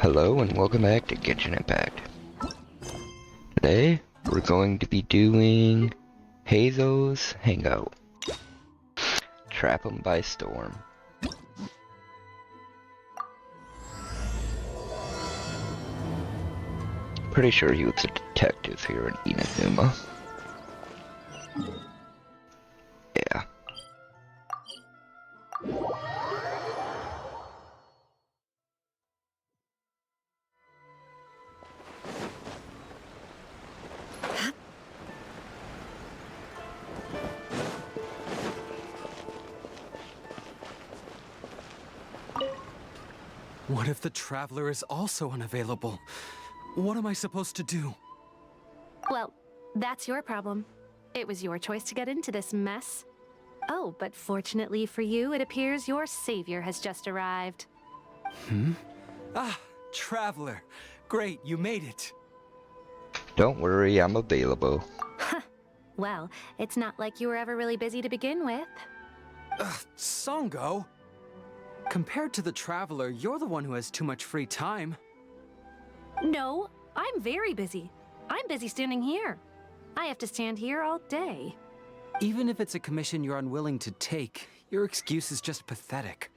Hello and welcome back to Genshin Impact. Today, we're going to be doing Heizou's Hangout. Trap him by storm. Pretty sure he was a detective here in Inazuma. Yeah. What if the Traveler is also unavailable? What am I supposed to do? Well, that's your problem. It was your choice to get into this mess. Oh, but fortunately for you, it appears your savior has just arrived. Ah, Traveler. Great, you made it. Don't worry, I'm available. Well, it's not like you were ever really busy to begin with. Songo? Compared to the Traveler, you're the one who has too much free time. No, I'm very busy. I'm busy standing here. I have to stand here all day. Even if it's a commission you're unwilling to take, your excuse is just pathetic.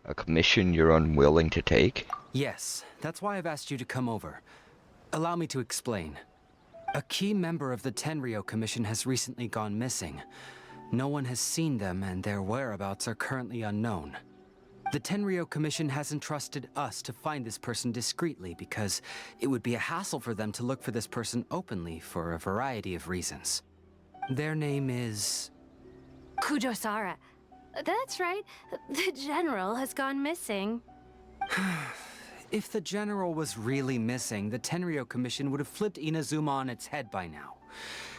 A commission you're unwilling to take? Yes, that's why I've asked you to come over. Allow me to explain. A key member of the Tenryou Commission has recently gone missing. No one has seen them, and their whereabouts are currently unknown. The Tenryou Commission has entrusted us to find this person discreetly because it would be a hassle for them to look for this person openly for a variety of reasons. Their name is... Kujosara. That's right. The general has gone missing. If the general was really missing, the Tenryou Commission would have flipped Inazuma on its head by now.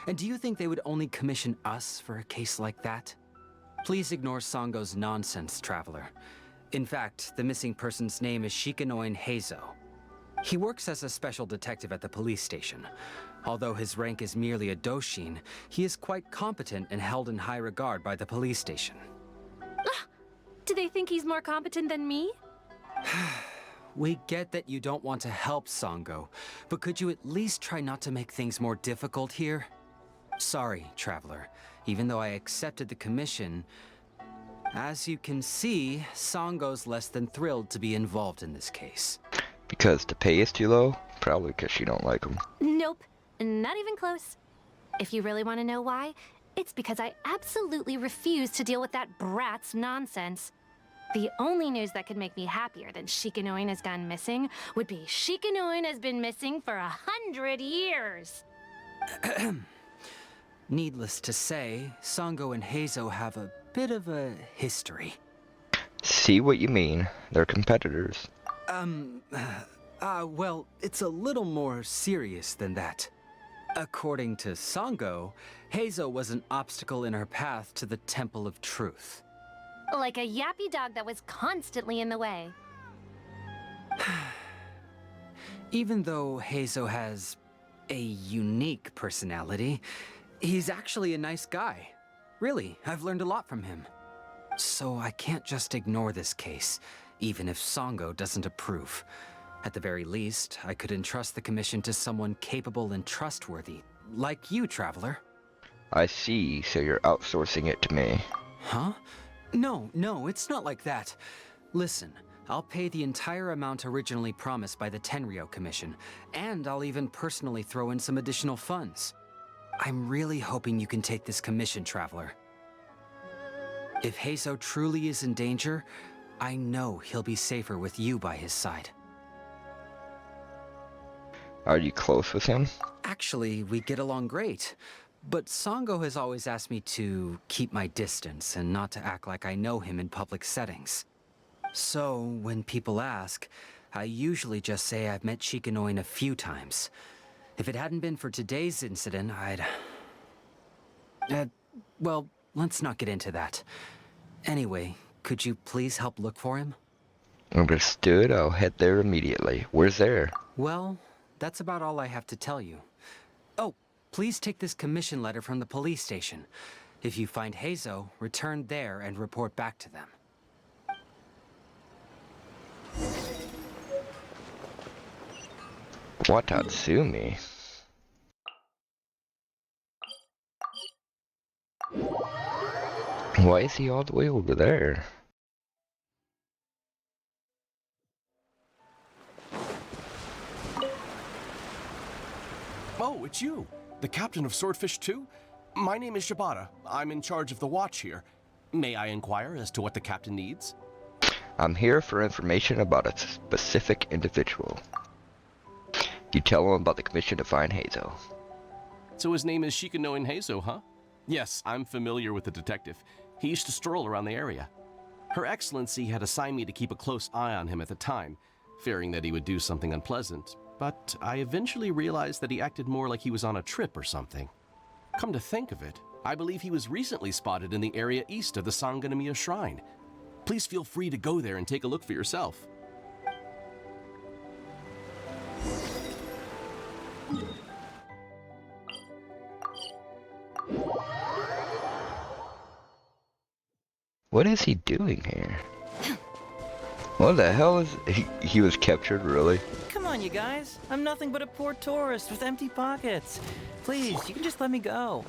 And do you think they would only commission us for a case like that? Please ignore Songo's nonsense, Traveler. In fact, the missing person's name is Heizou. He works as a special detective at the police station. Although his rank is merely a doshin, he is quite competent and held in high regard by the police station. Do they think he's more competent than me? We get that you don't want to help Songo, but could you at least try not to make things more difficult here? Sorry, Traveler. Even though I accepted the commission, as you can see, Songo's less than thrilled to be involved in this case. Because the pay is too low? Probably because you don't like him. Nope, not even close. If you really want to know why, it's because I absolutely refuse to deal with that brat's nonsense. The only news that could make me happier than Shikanoin has gone missing would be Shikanoin has been missing for 100 years. Needless to say, Songo and Heizou have a bit of a history. See what you mean. They're competitors. Well, it's a little more serious than that. According to Songo, Heizou was an obstacle in her path to the Temple of Truth. Like a yappy dog that was constantly in the way. Even though Heizou has a unique personality, he's actually a nice guy. Really, I've learned a lot from him. So I can't just ignore this case, even if Songo doesn't approve. At the very least, I could entrust the commission to someone capable and trustworthy, like you, Traveler. I see, so you're outsourcing it to me. Huh? No, it's not like that. Listen, I'll pay the entire amount originally promised by the Tenryou Commission, and I'll even personally throw in some additional funds. I'm really hoping you can take this commission, Traveler. If Heizou truly is in danger, I know he'll be safer with you by his side. Are you close with him? Actually, we get along great. But Songo has always asked me to keep my distance and not to act like I know him in public settings. So, when people ask, I usually just say I've met Shikanoin a few times. If it hadn't been for today's incident, I'd... well, let's not get into that. Anyway, could you please help look for him? Understood, I'll head there immediately. Where's there? Well, that's about all I have to tell you. Oh, please take this commission letter from the police station. If you find Heizou, return there and report back to them. Watatsumi? Why is he all the way over there? Oh, it's you! The captain of Swordfish 2? My name is Shibata. I'm in charge of the watch here. May I inquire as to what the captain needs? I'm here for information about a specific individual. You tell him about the commission to find Heizou. So his name is Shikano Heizou, huh? Yes, I'm familiar with the detective. He used to stroll around the area. Her Excellency had assigned me to keep a close eye on him at the time, fearing that he would do something unpleasant, but I eventually realized that he acted more like he was on a trip or something. Come to think of it, I believe he was recently spotted in the area east of the Sanganamiya Shrine. Please feel free to go there and take a look for yourself. What is he doing here? What the hell is he was captured, really? Come on, you guys. I'm nothing but a poor tourist with empty pockets. Please, you can just let me go.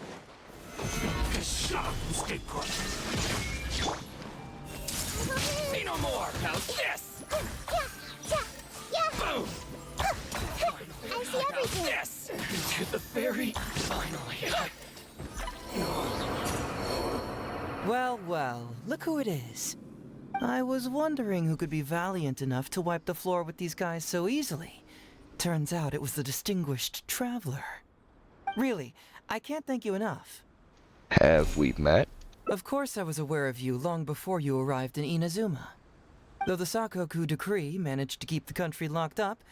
Shut up, scapegoat! Say no more! How's this? Boom! I see everything. Yes! To the ferry! Finally! Well, well, look who it is. I was wondering who could be valiant enough to wipe the floor with these guys so easily. Turns out it was the distinguished traveler. Really, I can't thank you enough. Have we met? Of course I was aware of you long before you arrived in Inazuma. Though the Sakoku decree managed to keep the country locked up,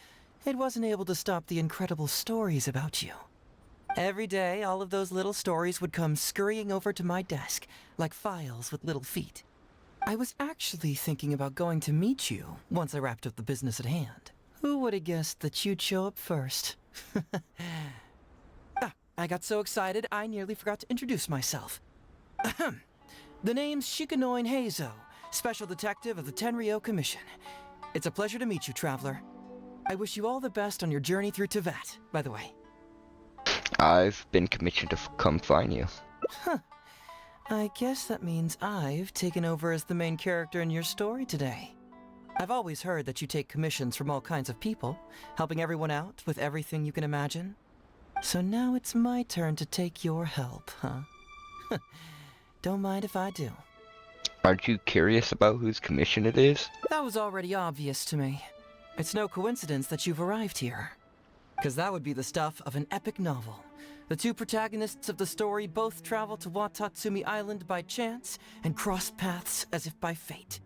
it wasn't able to stop the incredible stories about you. Every day, all of those little stories would come scurrying over to my desk, like files with little feet. I was actually thinking about going to meet you once I wrapped up the business at hand. Who would have guessed that you'd show up first? I got so excited I nearly forgot to introduce myself. Ahem. The name's Shikano Heizou, Special Detective of the Tenryou Commission. It's a pleasure to meet you, Traveler. I wish you all the best on your journey through Teyvat, by the way. I've been commissioned to come find you. Huh. I guess that means I've taken over as the main character in your story today. I've always heard that you take commissions from all kinds of people, helping everyone out with everything you can imagine. So now it's my turn to take your help, huh? Don't mind if I do. Aren't you curious about whose commission it is? That was already obvious to me. It's no coincidence that you've arrived here. Because that would be the stuff of an epic novel. The two protagonists of the story both travel to Watatsumi Island by chance and cross paths as if by fate.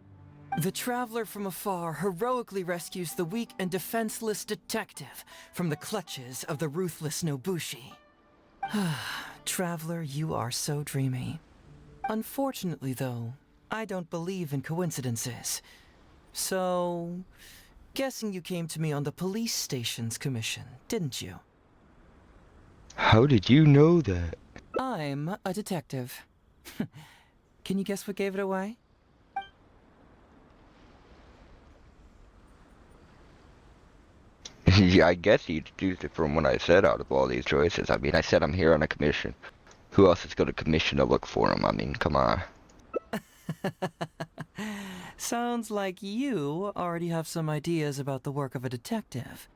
The traveler from afar heroically rescues the weak and defenseless detective from the clutches of the ruthless Nobushi. Traveler, you are so dreamy. Unfortunately, though, I don't believe in coincidences. So, guessing you came to me on the police station's commission, didn't you? How did you know that? I'm a detective. Can you guess what gave it away? Yeah, I guess you deduced it from what I said out of all these choices. I mean, I said I'm here on a commission. Who else is going to commission to look for him? I mean, come on. Sounds like you already have some ideas about the work of a detective.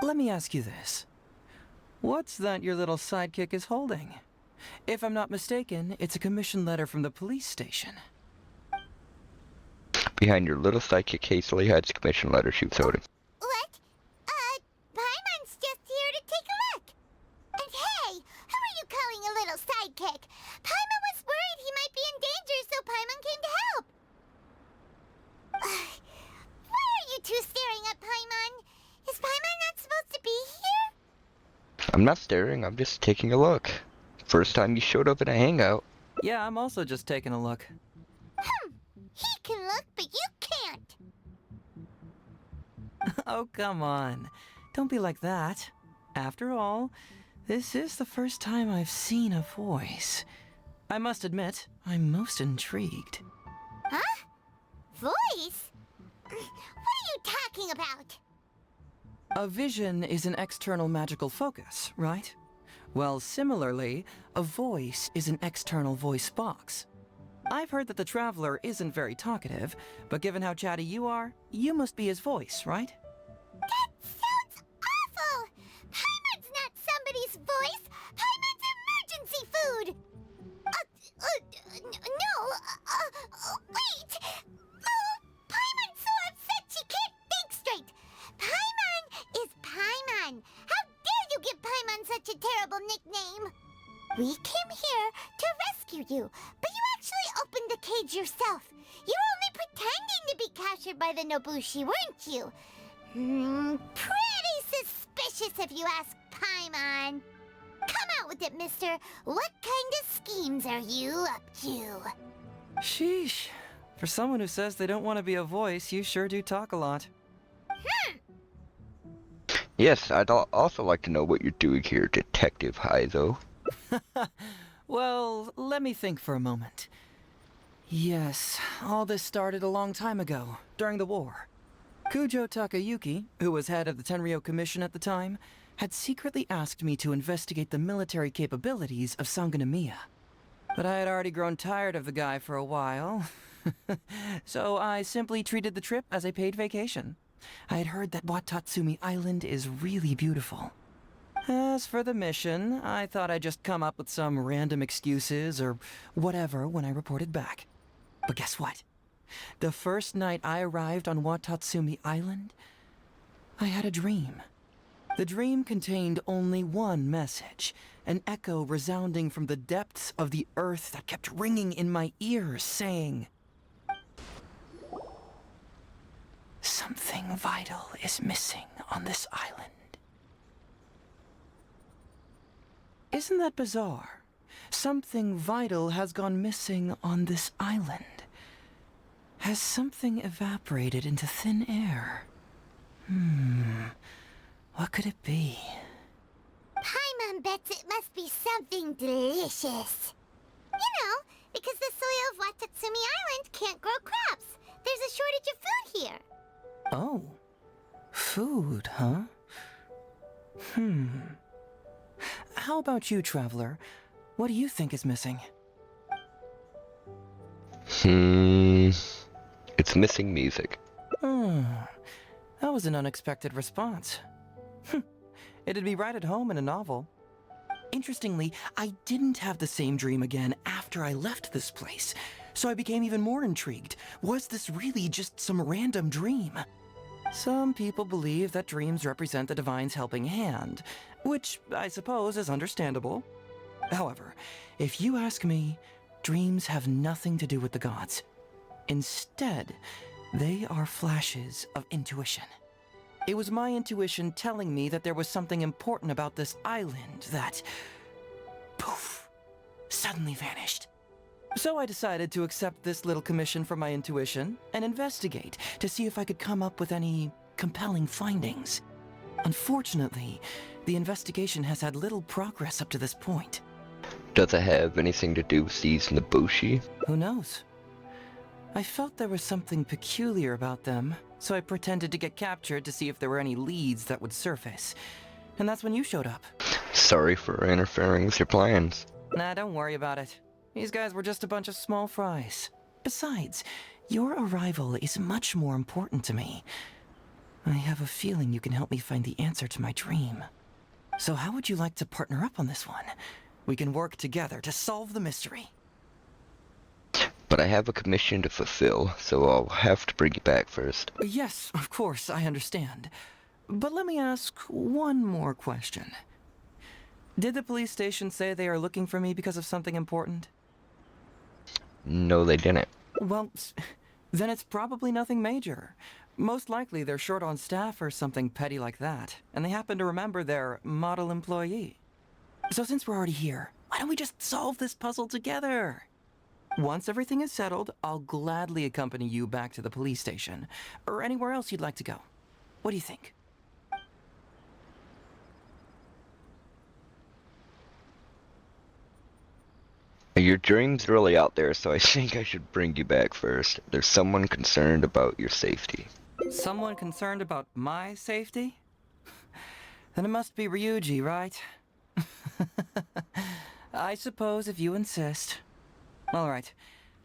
Let me ask you this. What's that your little sidekick is holding? If I'm not mistaken, it's a commission letter from the police station. Behind your little sidekick hastily hides a commission letter she showed him. What? Paimon's just here to take a look. And hey, who are you calling a little sidekick? Paimon was worried he might be in danger, so Paimon came to help. Why are you two staring at Paimon? Is Paimon not supposed to be here? I'm not staring, I'm just taking a look. First time you showed up in a hangout. Yeah, I'm also just taking a look. He can look, but you can't. Oh, come on. Don't be like that. After all, this is the first time I've seen a voice. I must admit, I'm most intrigued. Huh? Voice? What are you talking about? A vision is an external magical focus, right? Well, similarly, a voice is an external voice box. I've heard that the Traveler isn't very talkative, but given how chatty you are, you must be his voice, right? That sounds awful! Paimon's not somebody's voice! Paimon's emergency food! Wait! Oh, Paimon's so upset she can't think straight! Paimon is Paimon! How dare you give Paimon such a terrible nickname? We came here to rescue you, but you actually opened the cage yourself. You were only pretending to be captured by the Nobushi, weren't you? Pretty suspicious if you ask Paimon. Come out with it, mister. What kind of schemes are you up to? Sheesh. For someone who says they don't want to be a voice, you sure do talk a lot. Yes, I'd also like to know what you're doing here, Detective Heizou. Well, let me think for a moment. Yes, all this started a long time ago, during the war. Kujo Takayuki, who was head of the Tenryo Commission at the time, had secretly asked me to investigate the military capabilities of Sangonomiya. But I had already grown tired of the guy for a while, so I simply treated the trip as a paid vacation. I had heard that Watatsumi Island is really beautiful. As for the mission, I thought I'd just come up with some random excuses or whatever when I reported back. But guess what? The first night I arrived on Watatsumi Island, I had a dream. The dream contained only one message, an echo resounding from the depths of the earth that kept ringing in my ears, saying, "Something vital is missing on this island." Isn't that bizarre? Something vital has gone missing on this island. Has something evaporated into thin air? What could it be? Paimon bets it must be something delicious. You know, because the soil of Watatsumi Island can't grow crops. There's a shortage of food here. Oh. Food, huh? How about you, Traveler? What do you think is missing? It's missing music. That was an unexpected response. It'd be right at home in a novel. Interestingly, I didn't have the same dream again after I left this place, so I became even more intrigued. Was this really just some random dream? Some people believe that dreams represent the divine's helping hand, which I suppose is understandable. However, if you ask me, dreams have nothing to do with the gods. Instead, they are flashes of intuition. It was my intuition telling me that there was something important about this island that, poof, suddenly vanished. So I decided to accept this little commission from my intuition and investigate to see if I could come up with any compelling findings. Unfortunately, the investigation has had little progress up to this point. Does it have anything to do with these Nobushi? Who knows? I felt there was something peculiar about them, so I pretended to get captured to see if there were any leads that would surface. And that's when you showed up. Sorry for interfering with your plans. Nah, don't worry about it. These guys were just a bunch of small fries. Besides, your arrival is much more important to me. I have a feeling you can help me find the answer to my dream. So how would you like to partner up on this one? We can work together to solve the mystery. But I have a commission to fulfill, so I'll have to bring you back first. Yes, of course, I understand. But let me ask one more question. Did the police station say they are looking for me because of something important? No, they didn't. Well, then it's probably nothing major. Most likely they're short on staff or something petty like that, and they happen to remember their model employee. So since we're already here, why don't we just solve this puzzle together? Once everything is settled, I'll gladly accompany you back to the police station, or anywhere else you'd like to go. What do you think? Your dream's really out there, so I think I should bring you back first. There's someone concerned about your safety. Someone concerned about my safety? Then it must be Ryuji, right? I suppose if you insist. All right.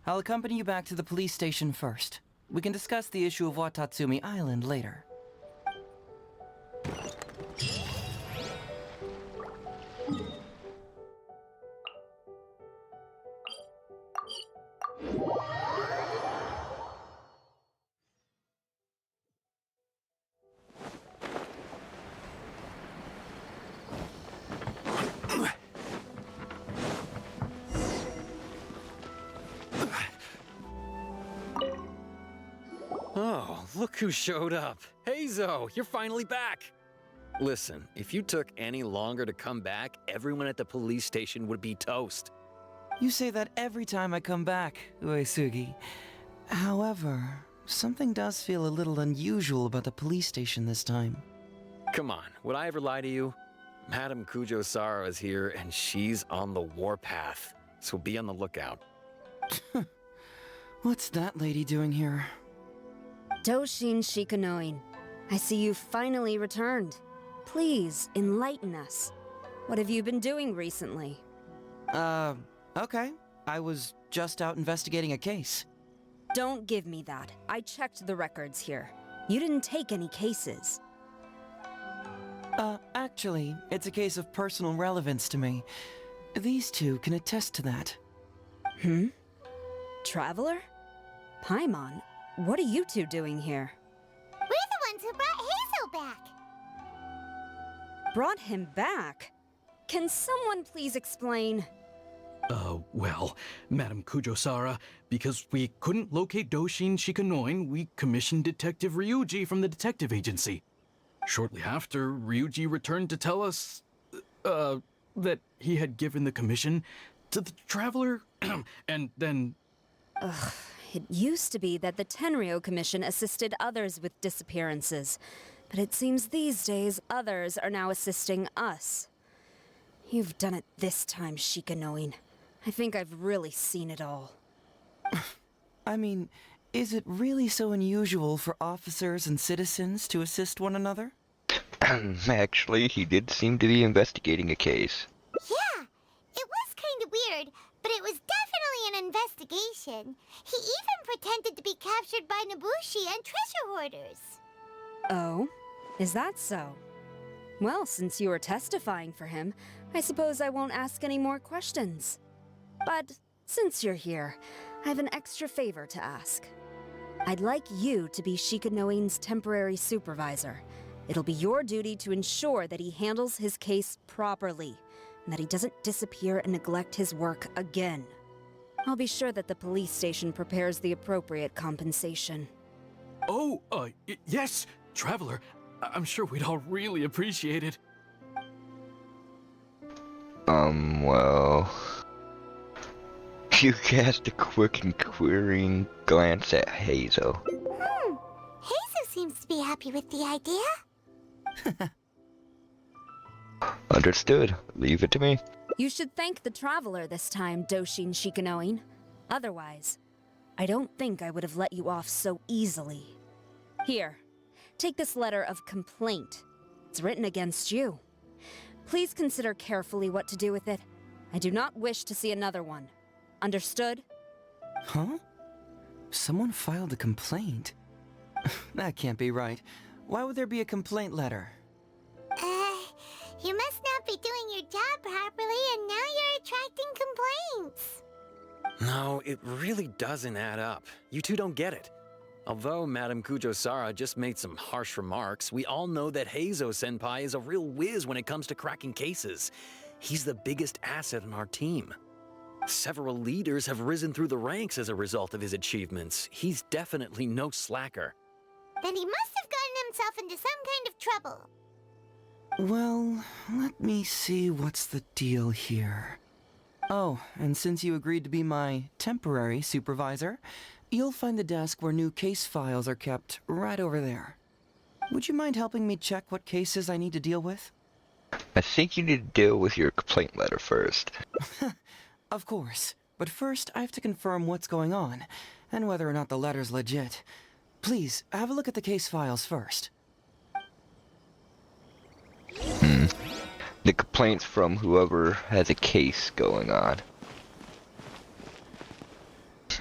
I'll accompany you back to the police station first. We can discuss the issue of Watatsumi Island later. Oh, look who showed up. Heizou, you're finally back. Listen, if you took any longer to come back, everyone at the police station would be toast. You say that every time I come back, Uesugi. However, something does feel a little unusual about the police station this time. Come on, would I ever lie to you? Madame Kujo-Sara is here, and she's on the warpath, so be on the lookout. What's that lady doing here? Doshin Shikanoin, I see you finally returned. Please, enlighten us. What have you been doing recently? Okay. I was just out investigating a case. Don't give me that. I checked the records here. You didn't take any cases. Actually, it's a case of personal relevance to me. These two can attest to that. Traveler? Paimon, what are you two doing here? We're the ones who brought Heizou back. Brought him back? Can someone please explain? Well, Madame Kujo-Sara, because we couldn't locate Doshin Shikanoin, we commissioned Detective Ryuji from the detective agency. Shortly after, Ryuji returned to tell us, that he had given the commission to the Traveler, and then... It used to be that the Tenryo Commission assisted others with disappearances, but it seems these days others are now assisting us. You've done it this time, Shikanoin. I think I've really seen it all. I mean, is it really so unusual for officers and citizens to assist one another? Actually, he did seem to be investigating a case. Yeah, it was kind of weird, but it was definitely an investigation. He even pretended to be captured by Nobushi and treasure hoarders. Oh? Is that so? Well, since you are testifying for him, I suppose I won't ask any more questions. But since you're here, I have an extra favor to ask. I'd like you to be Shikanoin's temporary supervisor. It'll be your duty to ensure that he handles his case properly, and that he doesn't disappear and neglect his work again. I'll be sure that the police station prepares the appropriate compensation. Oh, yes, Traveler. I'm sure we'd all really appreciate it. Well... You cast a quick and querying glance at Heizou. Heizou seems to be happy with the idea. Understood. Leave it to me. You should thank the Traveler this time, Doshin Shikanoin. Otherwise, I don't think I would have let you off so easily. Here, take this letter of complaint. It's written against you. Please consider carefully what to do with it. I do not wish to see another one. Understood? Huh? Someone filed a complaint? That can't be right. Why would there be a complaint letter? You must not be doing your job properly, and now you're attracting complaints. No, it really doesn't add up. You two don't get it. Although Madame Kujo-Sara just made some harsh remarks, we all know that Heizou-senpai is a real whiz when it comes to cracking cases. He's the biggest asset on our team. Several leaders have risen through the ranks as a result of his achievements. He's definitely no slacker. Then he must have gotten himself into some kind of trouble. Well, let me see what's the deal here. Oh, and since you agreed to be my temporary supervisor, you'll find the desk where new case files are kept right over there. Would you mind helping me check what cases I need to deal with? I think you need to deal with your complaint letter first. Of course, but first I have to confirm what's going on, and whether or not the letter's legit. Please, have a look at the case files first. The complaints from whoever has a case going on.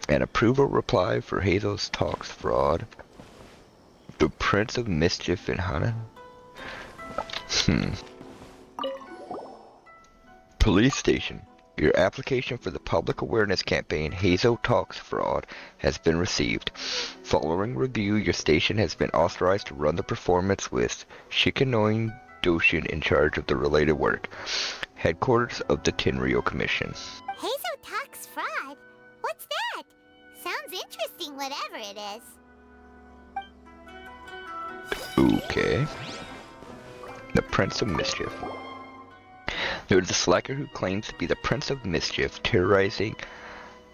An approval reply for Heizou's talks fraud. The Prince of Mischief in Hana. Police station. Your application for the public awareness campaign Heizou Talks Fraud has been received. Following review, your station has been authorized to run the performance with Shikanoin Doshin in charge of the related work. Headquarters of the Tenryou Commission. Heizou Talks Fraud? What's that? Sounds interesting, whatever it is. Okay. The Prince of Mischief. There is a slacker who claims to be the Prince of Mischief, terrorizing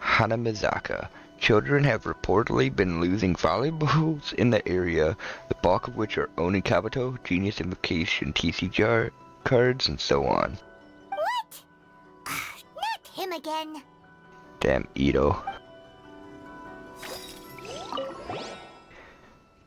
Hanamizaka. Children have reportedly been losing valuables in the area, the bulk of which are Oni Kabuto, Genius Invocation TC cards, and so on. What? Not him again. Damn Ito.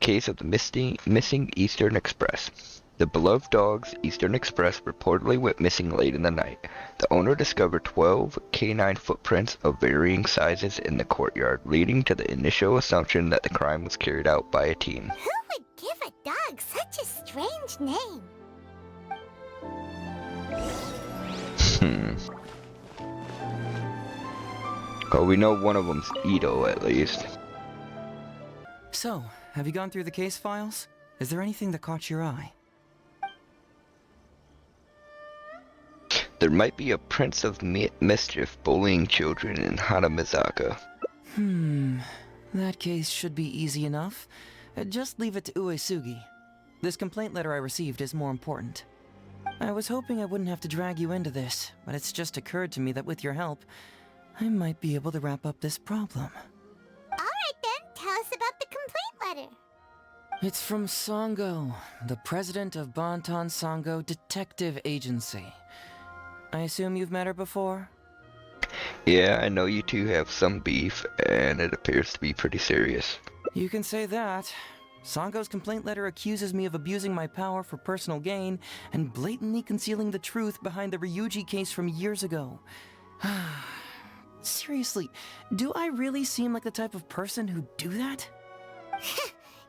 Case of the missing Eastern Express. The beloved dog's Eastern Express reportedly went missing late in the night. The owner discovered 12 canine footprints of varying sizes in the courtyard, leading to the initial assumption that the crime was carried out by a team. Who would give a dog such a strange name? Well, we know one of them's Ito, at least. So, have you gone through the case files? Is there anything that caught your eye? There might be a Prince of Mischief bullying children in Hanamizaka. That case should be easy enough. Just leave it to Uesugi. This complaint letter I received is more important. I was hoping I wouldn't have to drag you into this, but it's just occurred to me that with your help, I might be able to wrap up this problem. Alright then, tell us about the complaint letter. It's from Sango, the president of Bantan Sango Detective Agency. I assume you've met her before? Yeah, I know you two have some beef, and it appears to be pretty serious. You can say that. Sango's complaint letter accuses me of abusing my power for personal gain and blatantly concealing the truth behind the Ryuji case from years ago. Seriously, do I really seem like the type of person who'd do that?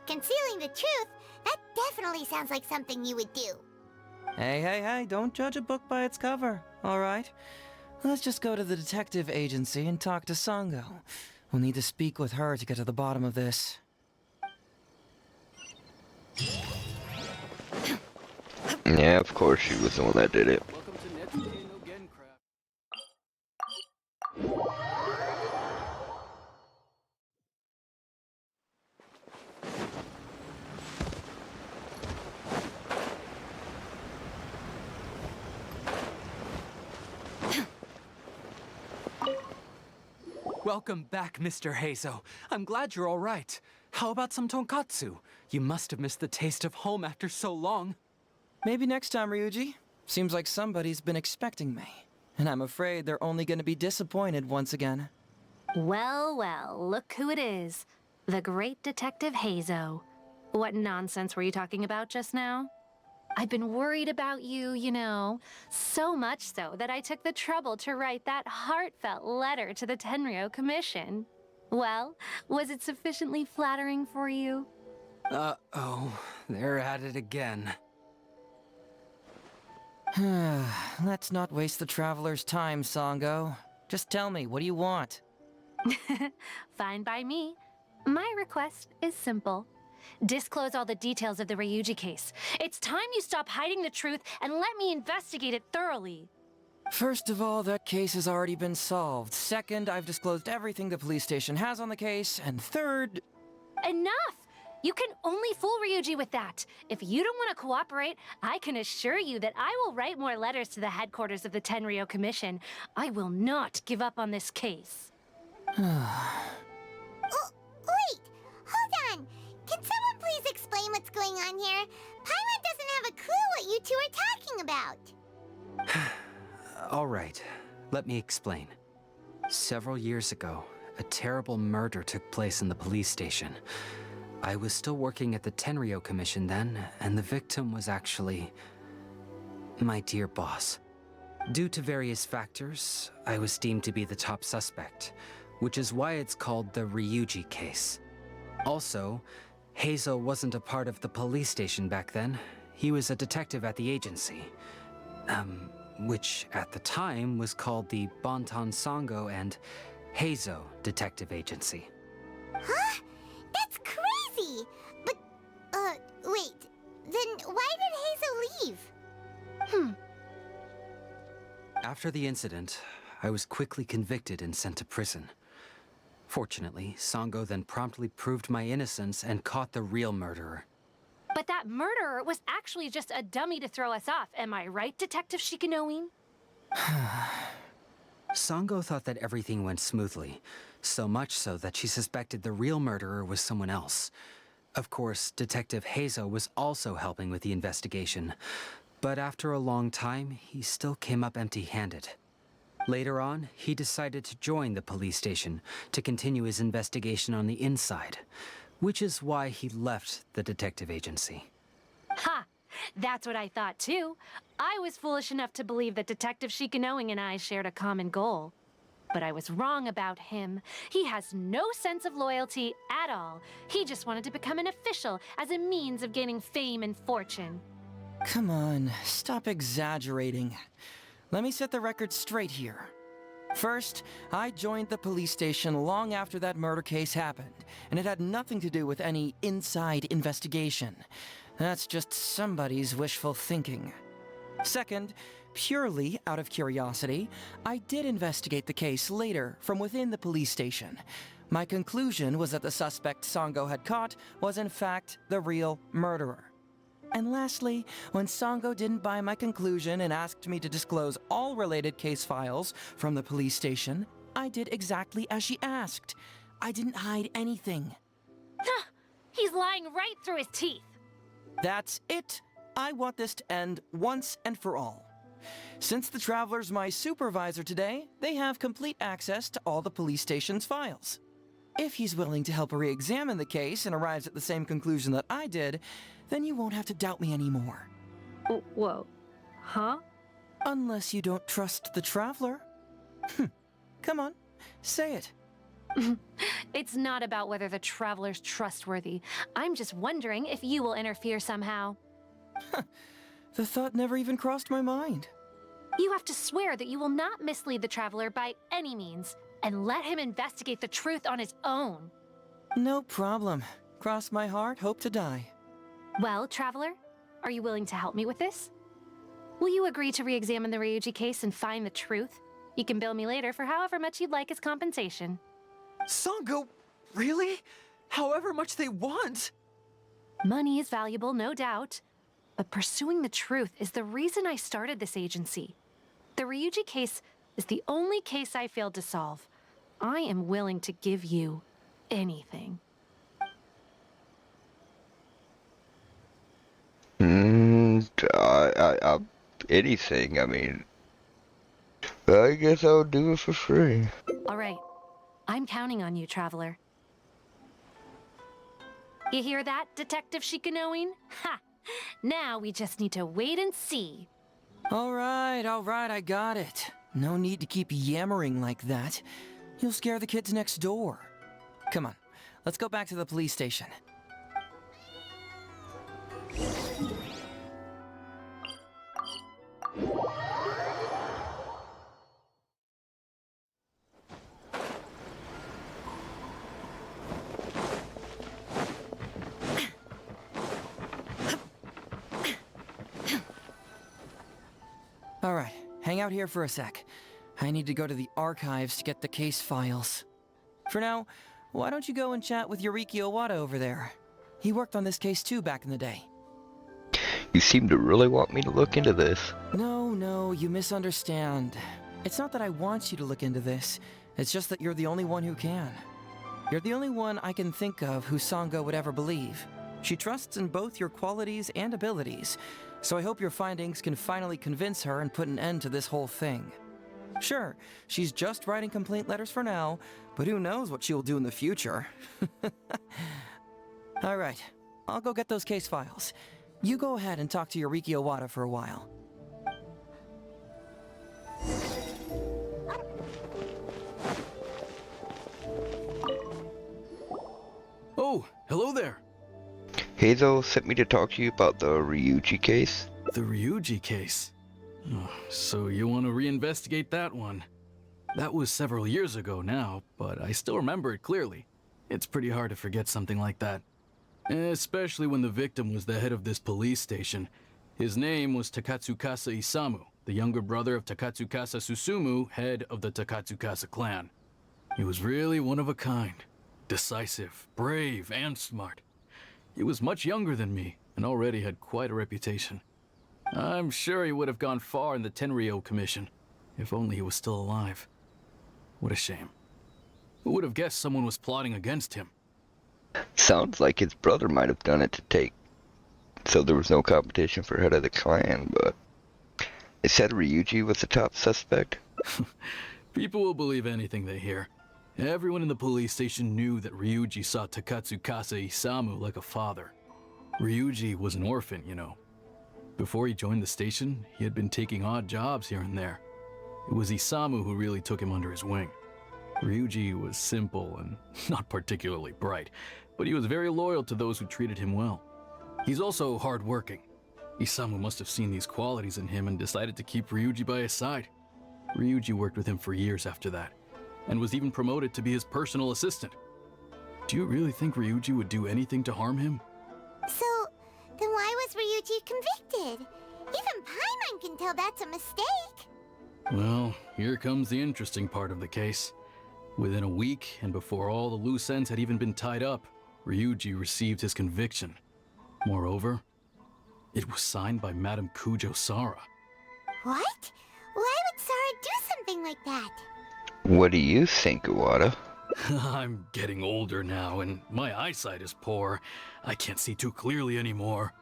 Concealing the truth? That definitely sounds like something you would do. Hey, don't judge a book by its cover, alright? Let's just go to the detective agency and talk to Sango. We'll need to speak with her to get to the bottom of this. Yeah, of course she was the one that did it. Welcome to Netsuke no Gencraft. Welcome back, Mr. Heizou. I'm glad you're all right. How about some tonkatsu? You must have missed the taste of home after so long. Maybe next time, Ryuji. Seems like somebody's been expecting me. And I'm afraid they're only gonna be disappointed once again. Well, look who it is. The great Detective Heizou. What nonsense were you talking about just now? I've been worried about you, you know. So much so that I took the trouble to write that heartfelt letter to the Tenryou Commission. Well, was it sufficiently flattering for you? Uh-oh, they're at it again. Let's not waste the traveler's time, Sango. Just tell me, what do you want? Fine by me. My request is simple. Disclose all the details of the Ryuji case. It's time you stop hiding the truth and let me investigate it thoroughly. First of all, that case has already been solved. Second, I've disclosed everything the police station has on the case. And third... Enough! You can only fool Ryuji with that. If you don't want to cooperate, I can assure you that I will write more letters to the headquarters of the Tenryou Commission. I will not give up on this case. Oh, wait! Hold on! Can someone please explain what's going on here? Paimon doesn't have a clue what you two are talking about. All right, let me explain. Several years ago, a terrible murder took place in the police station. I was still working at the Tenryou Commission then, and the victim was actually... My dear boss, due to various factors, I was deemed to be the top suspect, which is why it's called the Ryuji case. Also, Heizou wasn't a part of the police station back then. He was a detective at the agency. Which at the time was called the Bonton Sango and Heizou Detective Agency. Huh? That's crazy! But, wait. Then why did Heizou leave? After the incident, I was quickly convicted and sent to prison. Fortunately, Sango then promptly proved my innocence and caught the real murderer. But that murderer was actually just a dummy to throw us off, am I right, Detective Shikanoin? Sango thought that everything went smoothly, so much so that she suspected the real murderer was someone else. Of course, Detective Heizou was also helping with the investigation, but after a long time, he still came up empty-handed. Later on, he decided to join the police station to continue his investigation on the inside, which is why he left the detective agency. Ha! That's what I thought too. I was foolish enough to believe that Detective Shikanoin and I shared a common goal. But I was wrong about him. He has no sense of loyalty at all. He just wanted to become an official as a means of gaining fame and fortune. Come on, stop exaggerating. Let me set the record straight here. First, I joined the police station long after that murder case happened, and it had nothing to do with any inside investigation. That's just somebody's wishful thinking. Second, purely out of curiosity, I did investigate the case later from within the police station. My conclusion was that the suspect Sango had caught was in fact the real murderer. And lastly, when Sango didn't buy my conclusion and asked me to disclose all related case files from the police station, I did exactly as she asked. I didn't hide anything. He's lying right through his teeth. That's it. I want this to end once and for all. Since the Traveler's my supervisor today, they have complete access to all the police station's files. If he's willing to help re-examine the case and arrives at the same conclusion that I did, then you won't have to doubt me anymore. Whoa. Huh? Unless you don't trust the Traveler. Come on, say it. It's not about whether the Traveler's trustworthy. I'm just wondering if you will interfere somehow. The thought never even crossed my mind. You have to swear that you will not mislead the Traveler by any means, and let him investigate the truth on his own. No problem. Cross my heart, hope to die. Well, Traveler, are you willing to help me with this? Will you agree to re-examine the Ryuji case and find the truth? You can bill me later for however much you'd like as compensation. Sango, really? However much they want? Money is valuable, no doubt. But pursuing the truth is the reason I started this agency. The Ryuji case is the only case I failed to solve. I am willing to give you anything. Anything, I mean, I guess I'll do it for free. All right. I'm counting on you, Traveler. You hear that, Detective Shikanoin? Ha! Now we just need to wait and see. All right, I got it. No need to keep yammering like that. You'll scare the kids next door. Come on, let's go back to the police station. All right, hang out here for a sec. I need to go to the archives to get the case files. For now, why don't you go and chat with Yoriki Owada over there? He worked on this case too back in the day. You seem to really want me to look into this. No, you misunderstand. It's not that I want you to look into this. It's just that you're the only one who can. You're the only one I can think of who Sango would ever believe. She trusts in both your qualities and abilities, so I hope your findings can finally convince her and put an end to this whole thing. Sure, she's just writing complaint letters for now, but who knows what she'll do in the future. All right, I'll go get those case files. You go ahead and talk to Yoriki Owada for a while. Hello there. Heizou sent me to talk to you about the Ryuji case. The Ryuji case. Oh, so you want to reinvestigate that one? That was several years ago now, but I still remember it clearly. It's pretty hard to forget something like that. Especially when the victim was the head of this police station. His name was Takatsukasa Isamu, the younger brother of Takatsukasa Susumu, head of the Takatsukasa clan. He was really one of a kind. Decisive, brave, and smart. He was much younger than me, and already had quite a reputation. I'm sure he would have gone far in the Tenryou Commission, if only he was still alive. What a shame. Who would have guessed someone was plotting against him? Sounds like his brother might have done it to take, so there was no competition for head of the clan, but they said Ryuji was the top suspect. People will believe anything they hear. Everyone in the police station knew that Ryuji saw Takatsukasa Isamu like a father. Ryuji was an orphan, you know. Before he joined the station, he had been taking odd jobs here and there. It was Isamu who really took him under his wing. Ryuji was simple and not particularly bright, but he was very loyal to those who treated him well. He's also hardworking. Isamu must have seen these qualities in him and decided to keep Ryuji by his side. Ryuji worked with him for years after that, and was even promoted to be his personal assistant. Do you really think Ryuji would do anything to harm him? So, then why was Ryuji convicted? Even Paimon can tell that's a mistake. Well, here comes the interesting part of the case. Within a week, and before all the loose ends had even been tied up, Ryuji received his conviction. Moreover, it was signed by Madame Kujo Sara. What? Why would Sara do something like that? What do you think, Iwata? I'm getting older now, and my eyesight is poor. I can't see too clearly anymore.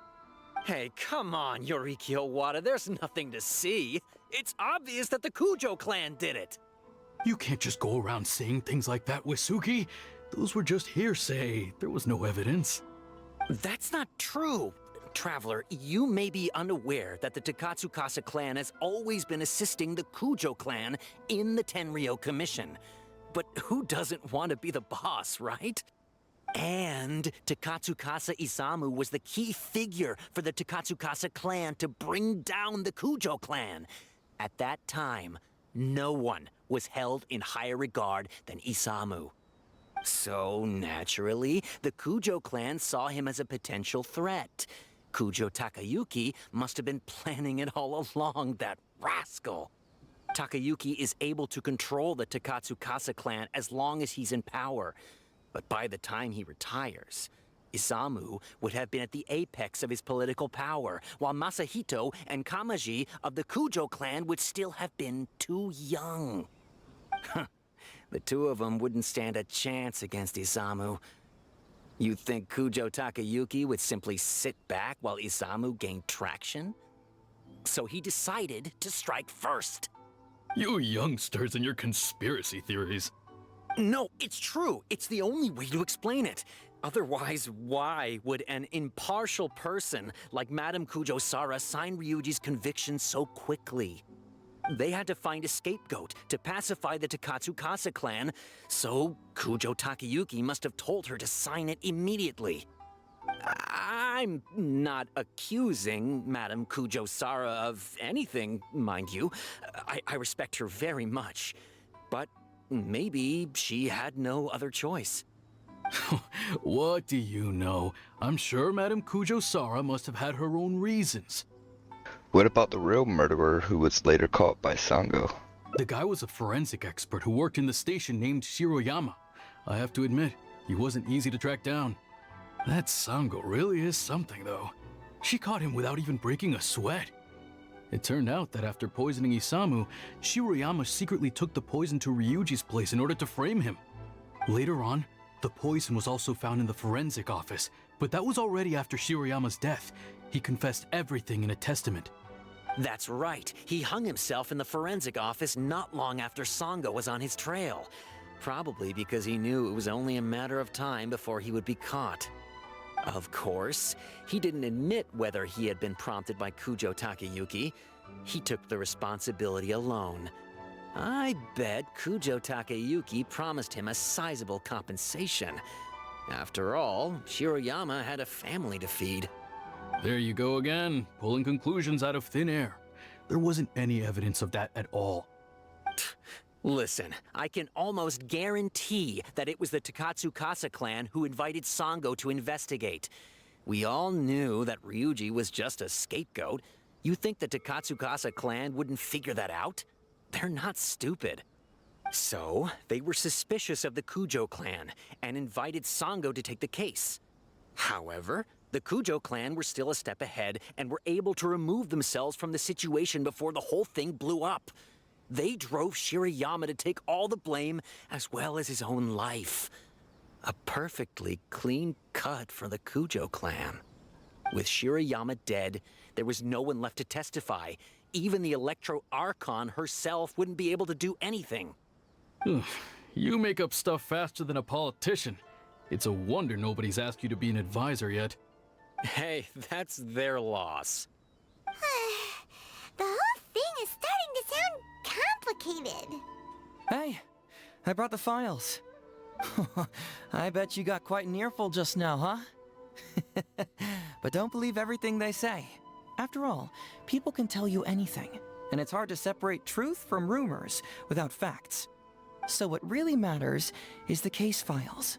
Hey, come on, Yoriki Owada, there's nothing to see. It's obvious that the Kujo clan did it. You can't just go around saying things like that, Wisuki. Those were just hearsay. There was no evidence. That's not true. Traveler, you may be unaware that the Takatsukasa clan has always been assisting the Kujo clan in the Tenryou Commission. But who doesn't want to be the boss, right? And Takatsukasa Isamu was the key figure for the Takatsukasa clan to bring down the Kujo clan. At that time, no one was held in higher regard than Isamu. So, naturally, the Kujo clan saw him as a potential threat. Kujo Takayuki must have been planning it all along, that rascal. Takayuki is able to control the Takatsukasa clan as long as he's in power. But by the time he retires, Isamu would have been at the apex of his political power, while Masahito and Kamaji of the Kujo clan would still have been too young. The two of them wouldn't stand a chance against Isamu. You think Kujo Takayuki would simply sit back while Isamu gained traction? So he decided to strike first. You youngsters and your conspiracy theories. No, it's true. It's the only way to explain it. Otherwise, why would an impartial person like Madame Kujo Sara sign Ryuji's conviction so quickly? They had to find a scapegoat to pacify the Takatsukasa clan, so Kujo Takayuki must have told her to sign it immediately. I'm not accusing Madame Kujo Sara of anything, mind you. I respect her very much. But maybe she had no other choice. What do you know? I'm sure Madame Kujo Sara must have had her own reasons. What about the real murderer who was later caught by Sango? The guy was a forensic expert who worked in the station named Shiroyama. I have to admit, he wasn't easy to track down. That Sango really is something, though. She caught him without even breaking a sweat. It turned out that after poisoning Isamu, Shiroyama secretly took the poison to Ryuji's place in order to frame him. Later on, the poison was also found in the forensic office, but that was already after Shiroyama's death. He confessed everything in a testament. That's right. He hung himself in the forensic office not long after Sango was on his trail. Probably because he knew it was only a matter of time before he would be caught. Of course, he didn't admit whether he had been prompted by Kujo Takayuki. He took the responsibility alone. I bet Kujo Takayuki promised him a sizable compensation. After all, Shiroyama had a family to feed. There you go again, pulling conclusions out of thin air. There wasn't any evidence of that at all. Listen, I can almost guarantee that it was the Takatsukasa clan who invited Sango to investigate. We all knew that Ryuji was just a scapegoat. You think the Takatsukasa clan wouldn't figure that out? They're not stupid. So, they were suspicious of the Kujo clan and invited Sango to take the case. However, the Kujo clan were still a step ahead and were able to remove themselves from the situation before the whole thing blew up. They drove Shiroyama to take all the blame as well as his own life. A perfectly clean cut for the Kujo clan. With Shiroyama dead, there was no one left to testify. Even the Electro Archon herself wouldn't be able to do anything. You make up stuff faster than a politician. It's a wonder nobody's asked you to be an advisor yet. Hey, that's their loss. The whole thing is starting to sound complicated. Hey, I brought the files. I bet you got quite an earful just now, huh? But don't believe everything they say. After all, people can tell you anything, and it's hard to separate truth from rumors without facts. So what really matters is the case files.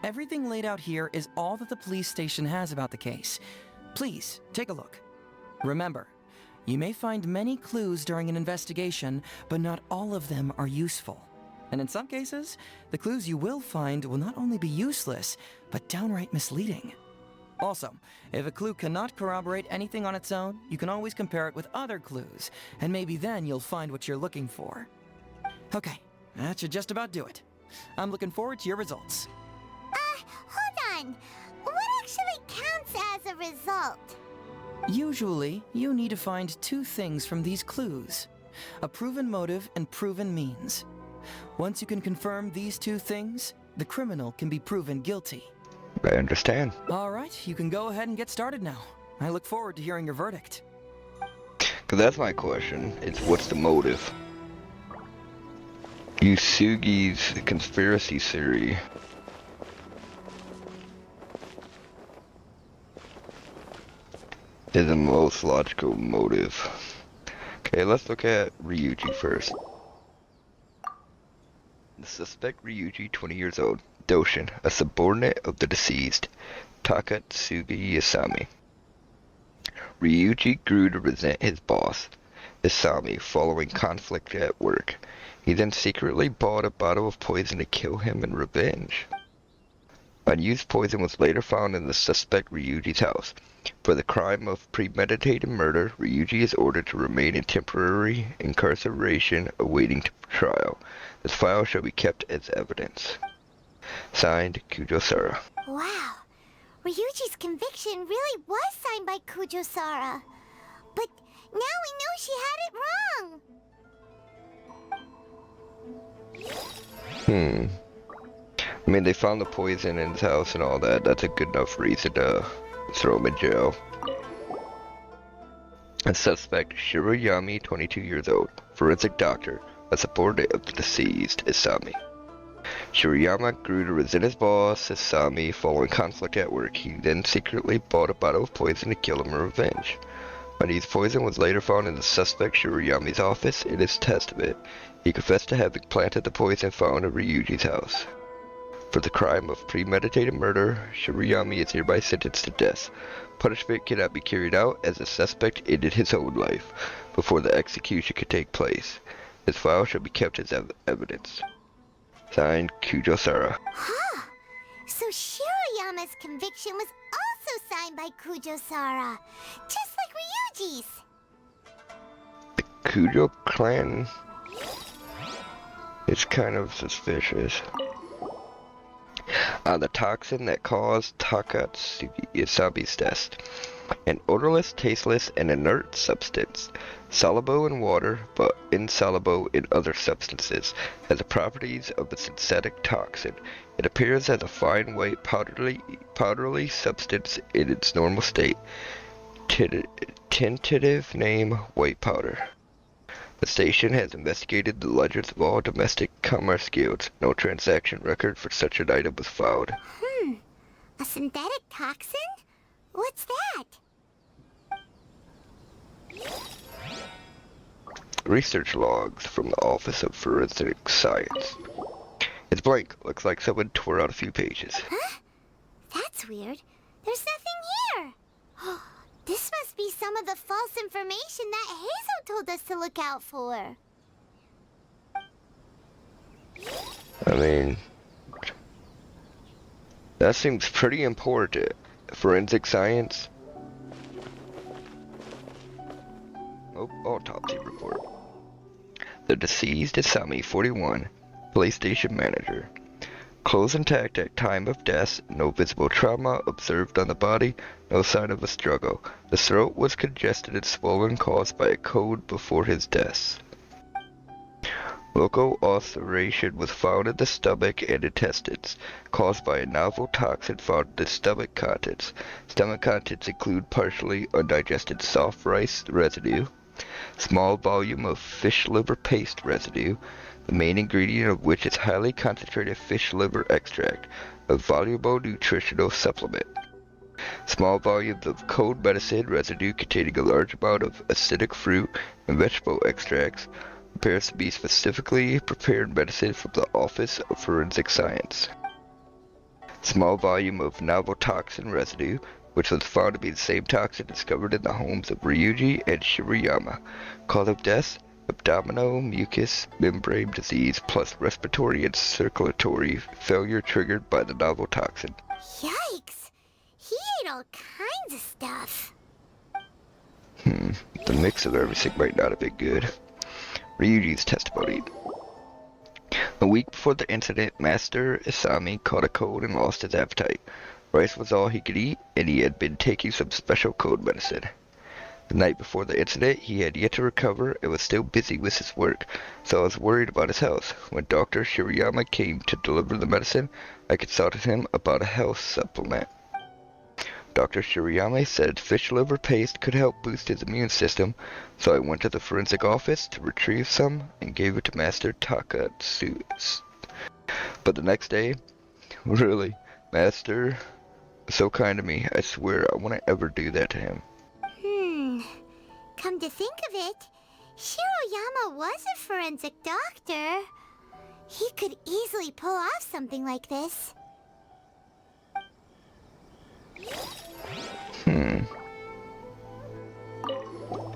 Everything laid out here is all that the police station has about the case. Please, take a look. Remember, you may find many clues during an investigation, but not all of them are useful. And in some cases, the clues you will find will not only be useless, but downright misleading. Also, if a clue cannot corroborate anything on its own, you can always compare it with other clues, and maybe then you'll find what you're looking for. Okay, that should just about do it. I'm looking forward to your results. Hold on. What actually counts as a result? Usually, you need to find two things from these clues: a proven motive and proven means. Once you can confirm these two things, the criminal can be proven guilty. I understand. All right, you can go ahead and get started now. I look forward to hearing your verdict. Because that's my question. It's what's the motive? Yusugi's conspiracy theory. Is the most logical motive. Okay, let's look at Ryuji first. The suspect Ryuji, 20 years old, Doshin, a subordinate of the deceased, Takatsugi Isami. Ryuji grew to resent his boss, Isami, following conflict at work. He then secretly bought a bottle of poison to kill him in revenge. Unused poison was later found in the suspect Ryuji's house. For the crime of premeditated murder, Ryuji is ordered to remain in temporary incarceration awaiting trial. This file shall be kept as evidence. Signed, Kujo-Sara. Wow. Ryuji's conviction really was signed by Kujo-Sara. But now we know she had it wrong. I mean, they found the poison in his house and all that. That's a good enough reason to throw him in jail. A suspect, Shiroyami, 22 years old, forensic doctor, a subordinate of the deceased, Isami. Shiroyama grew to resent his boss, Isami, following conflict at work. He then secretly bought a bottle of poison to kill him in revenge. Unused poison was later found in the suspect Shiroyami's office. In his testament, he confessed to having planted the poison found at Ryuji's house. For the crime of premeditated murder, Shiroyami is hereby sentenced to death. Punishment cannot be carried out as the suspect ended his own life before the execution could take place. This file shall be kept as evidence. Signed, Kujo-Sara. Huh. So Shiroyama's conviction was also signed by Kujo-Sara, just like Ryuji's. The Kujo clan is kind of suspicious. On the toxin that caused Takatsugi Isami's death. An odorless, tasteless, and inert substance, soluble in water but insoluble in other substances, has the properties of a synthetic toxin. It appears as a fine white powdery substance in its normal state. Tentative name, white powder. The station has investigated the ledgers of all domestic commerce guilds. No transaction record for such an item was found. A synthetic toxin? What's that? Research logs from the Office of Forensic Science. It's blank. Looks like someone tore out a few pages. Huh? That's weird. There's nothing here. This must be some of the false information that Heizou told us to look out for. I mean, that seems pretty important. Forensic science. Oh, autopsy report. The deceased is Sami, 41, PlayStation manager. Clothes intact at time of death, no visible trauma observed on the body, no sign of a struggle. The throat was congested and swollen caused by a cold before his death. Local ulceration was found in the stomach and intestines, caused by a novel toxin found in the stomach contents. Stomach contents include partially undigested soft rice residue, small volume of fish liver paste residue, the main ingredient of which is highly concentrated fish liver extract, a valuable nutritional supplement. Small volumes of cold medicine residue containing a large amount of acidic fruit and vegetable extracts appears to be specifically prepared medicine from the Office of Forensic Science. Small volume of novel toxin residue, which was found to be the same toxin discovered in the homes of Ryuji and Shirayama. Cause of death: abdominal mucous membrane disease plus respiratory and circulatory failure triggered by the novel toxin. Yikes! He ate all kinds of stuff. The mix of everything might not have been good. Ryuji's testimony. A week before the incident, Master Isami caught a cold and lost his appetite. Rice was all he could eat, and he had been taking some special cold medicine. The night before the incident, he had yet to recover and was still busy with his work, so I was worried about his health. When Dr. Shirayama came to deliver the medicine, I consulted him about a health supplement. Dr. Shirayama said fish liver paste could help boost his immune system, so I went to the forensic office to retrieve some and gave it to Master Takatsu. But the next day, really, Master was so kind to me, I swear I wouldn't ever do that to him. Come to think of it, Shirayama was a forensic doctor. He could easily pull off something like this.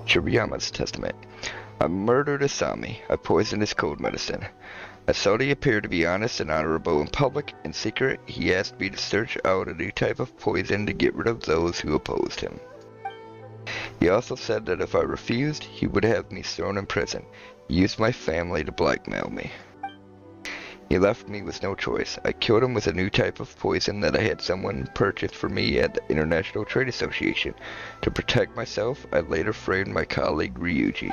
Shirayama's testament. I murdered Isami. I poisoned his cold medicine. I thought he appeared to be honest and honorable in public. In secret, he asked me to search out a new type of poison to get rid of those who opposed him. He also said that if I refused, he would have me thrown in prison. He used my family to blackmail me. He left me with no choice. I killed him with a new type of poison that I had someone purchase for me at the International Trade Association. To protect myself, I later framed my colleague Ryuji.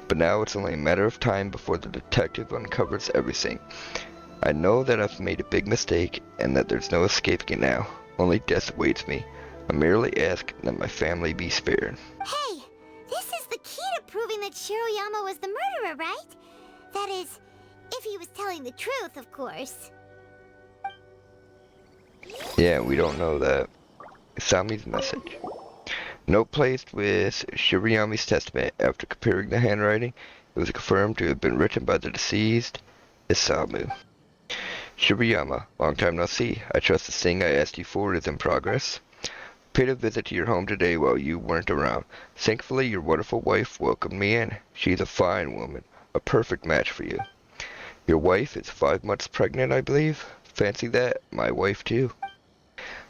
But now it's only a matter of time before the detective uncovers everything. I know that I've made a big mistake and that there's no escaping it now. Only death awaits me. I merely ask that my family be spared. Hey, this is the key to proving that Shirayama was the murderer, right? That is, if he was telling the truth, of course. Yeah, we don't know that. Isami's message. Note placed with Shirayama's testament. After comparing the handwriting, it was confirmed to have been written by the deceased Isamu. Shirayama, long time no see. I trust the thing I asked you for is in progress. Paid a visit to your home today while you weren't around. Thankfully, your wonderful wife welcomed me in. She's a fine woman, a perfect match for you. Your wife is 5 months pregnant, I believe. Fancy that, my wife too.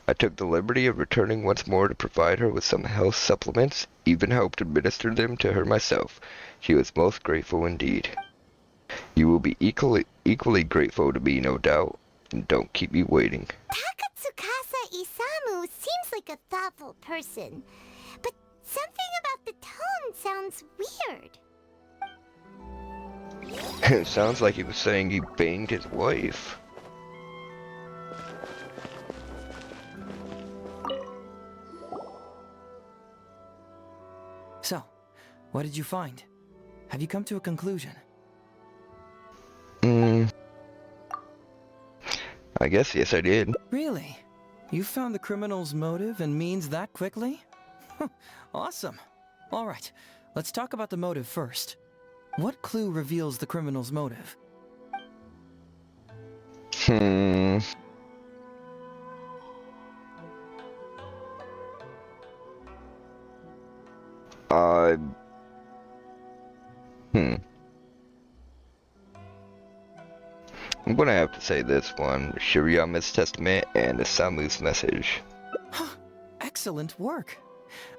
I took the liberty of returning once more to provide her with some health supplements, even helped administer them to her myself. She was most grateful indeed. You will be equally grateful to me, no doubt, and don't keep me waiting. Takatsukasa Isamu seems like a thoughtful person, but something about the tone sounds weird. It sounds like he was saying he banged his wife. So, what did you find? Have you come to a conclusion? I guess yes I did. Really? You found the criminal's motive and means that quickly? Awesome. All right, let's talk about the motive first. What clue reveals the criminal's motive? Hmm. Uh. Hmm. I'm gonna have to say this one: Shirayama's testament and Isamu's message. Excellent work.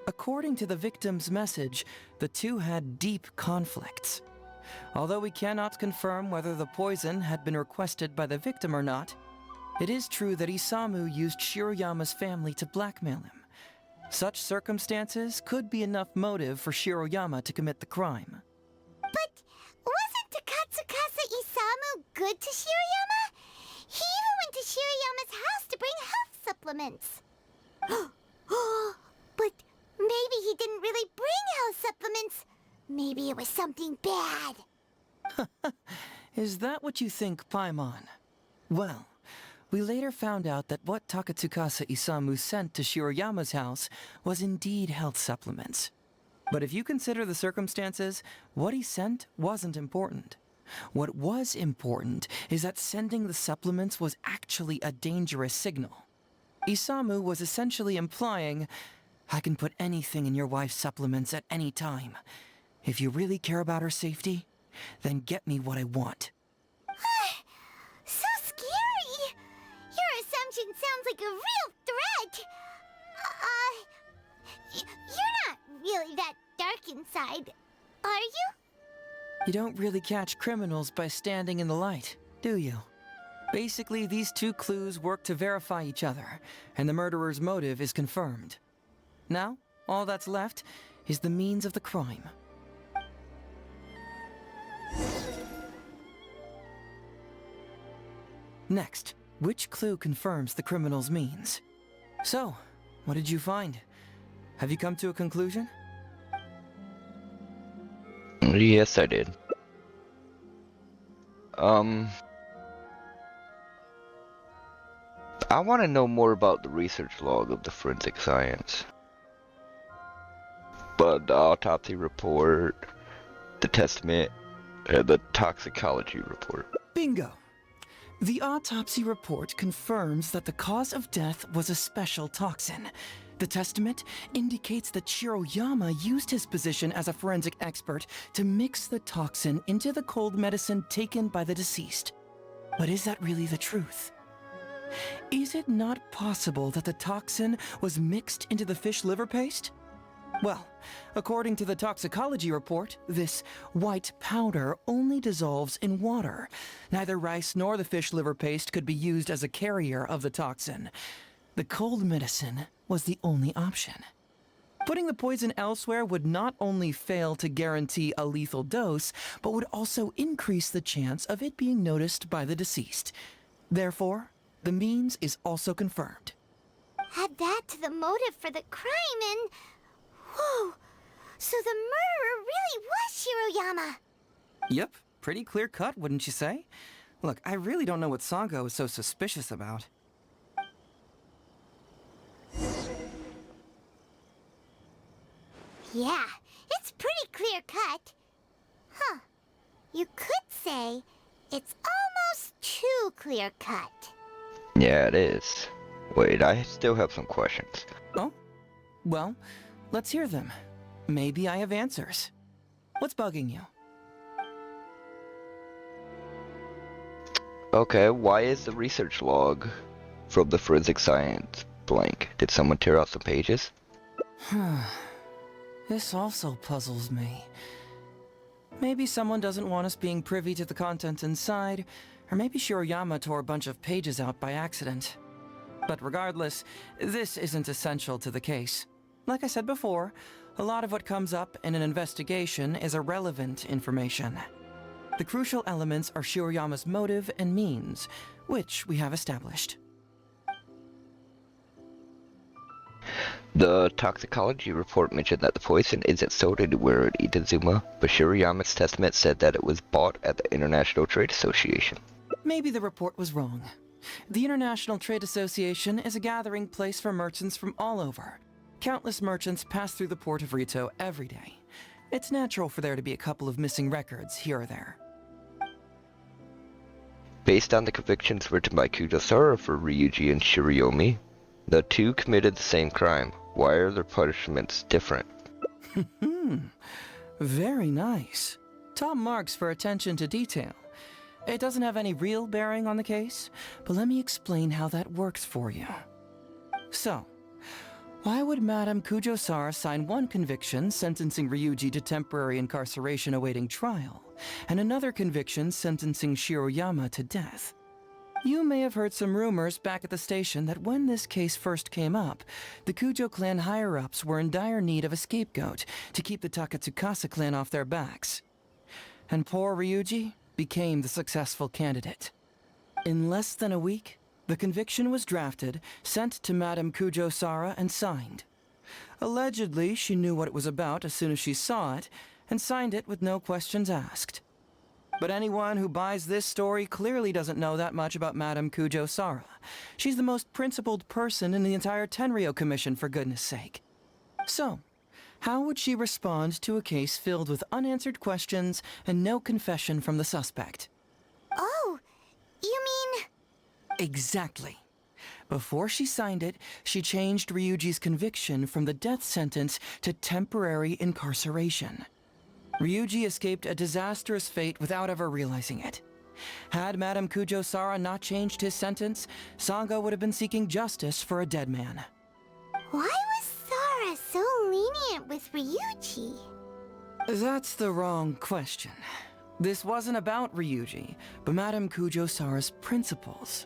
According to the victim's message, the two had deep conflicts. Although we cannot confirm whether the poison had been requested by the victim or not, it is true that Isamu used Shiroyama's family to blackmail him. Such circumstances could be enough motive for Shiroyama to commit the crime. But wasn't Takatsukasa Isamu good to Shirayama? He even went to Shirayama's house to bring health supplements. But maybe he didn't really bring health supplements. Maybe it was something bad. Is that what you think, Paimon? Well, we later found out that what Takatsukasa Isamu sent to Shiroyama's house was indeed health supplements. But if you consider the circumstances, what he sent wasn't important. What was important is that sending the supplements was actually a dangerous signal. Isamu was essentially implying, I can put anything in your wife's supplements at any time. If you really care about her safety, then get me what I want. So scary! Your assumption sounds like a real threat! You're not really that dark inside, are you? You don't really catch criminals by standing in the light, do you? Basically, these two clues work to verify each other, and the murderer's motive is confirmed. Now, all that's left is the means of the crime. Next, which clue confirms the criminal's means? So, what did you find? Have you come to a conclusion? Yes, I did. I want to know more about the research log of the forensic science. But the autopsy report, the testament, and the toxicology report. Bingo! The autopsy report confirms that the cause of death was a special toxin. The testament indicates that Shiroyama used his position as a forensic expert to mix the toxin into the cold medicine taken by the deceased. But is that really the truth? Is it not possible that the toxin was mixed into the fish liver paste? Well, according to the toxicology report, this white powder only dissolves in water. Neither rice nor the fish liver paste could be used as a carrier of the toxin. The cold medicine was the only option. Putting the poison elsewhere would not only fail to guarantee a lethal dose, but would also increase the chance of it being noticed by the deceased. Therefore, the means is also confirmed. Add that to the motive for the crime and... Whoa! So the murderer really was Shiroyama! Yep, pretty clear cut, wouldn't you say? Look, I really don't know what Sango is so suspicious about. Yeah, it's pretty clear cut. Huh. You could say it's almost too clear cut. Yeah, it is. Wait, I still have some questions. Oh? Well, let's hear them. Maybe I have answers. What's bugging you? Okay, why is the research log from the forensic science blank? Did someone tear out some pages? This also puzzles me. Maybe someone doesn't want us being privy to the content inside, or maybe Shiroyama tore a bunch of pages out by accident. But regardless, this isn't essential to the case. Like I said before, a lot of what comes up in an investigation is irrelevant information. The crucial elements are Shiroyama's motive and means, which we have established. The toxicology report mentioned that the poison isn't sold anywhere in Inazuma, but Shiroyama's testament said that it was bought at the International Trade Association. Maybe the report was wrong. The International Trade Association is a gathering place for merchants from all over. Countless merchants pass through the port of Rito every day. It's natural for there to be a couple of missing records here or there. Based on the convictions written by Kujosara for Ryuji and Shiriomi, the two committed the same crime. Why are their punishments different? Very nice. Top marks for attention to detail. It doesn't have any real bearing on the case, but let me explain how that works for you. So, why would Madame Kujosara sign one conviction sentencing Ryuji to temporary incarceration awaiting trial, and another conviction sentencing Shiroyama to death? You may have heard some rumors back at the station that when this case first came up, the Kujo clan higher-ups were in dire need of a scapegoat to keep the Takatsukasa clan off their backs. And poor Ryuji became the successful candidate. In less than a week, the conviction was drafted, sent to Madame Kujosara, and signed. Allegedly, she knew what it was about as soon as she saw it, and signed it with no questions asked. But anyone who buys this story clearly doesn't know that much about Madame Kujosara. She's the most principled person in the entire Tenryo Commission, for goodness sake. So, how would she respond to a case filled with unanswered questions and no confession from the suspect? Oh, you mean... Exactly. Before she signed it, she changed Ryuji's conviction from the death sentence to temporary incarceration. Ryuji escaped a disastrous fate without ever realizing it. Had Madame Kujosara not changed his sentence, Sango would have been seeking justice for a dead man. Why was Sara so lenient with Ryuji? That's the wrong question. This wasn't about Ryuji, but Madame Kujosara's principles.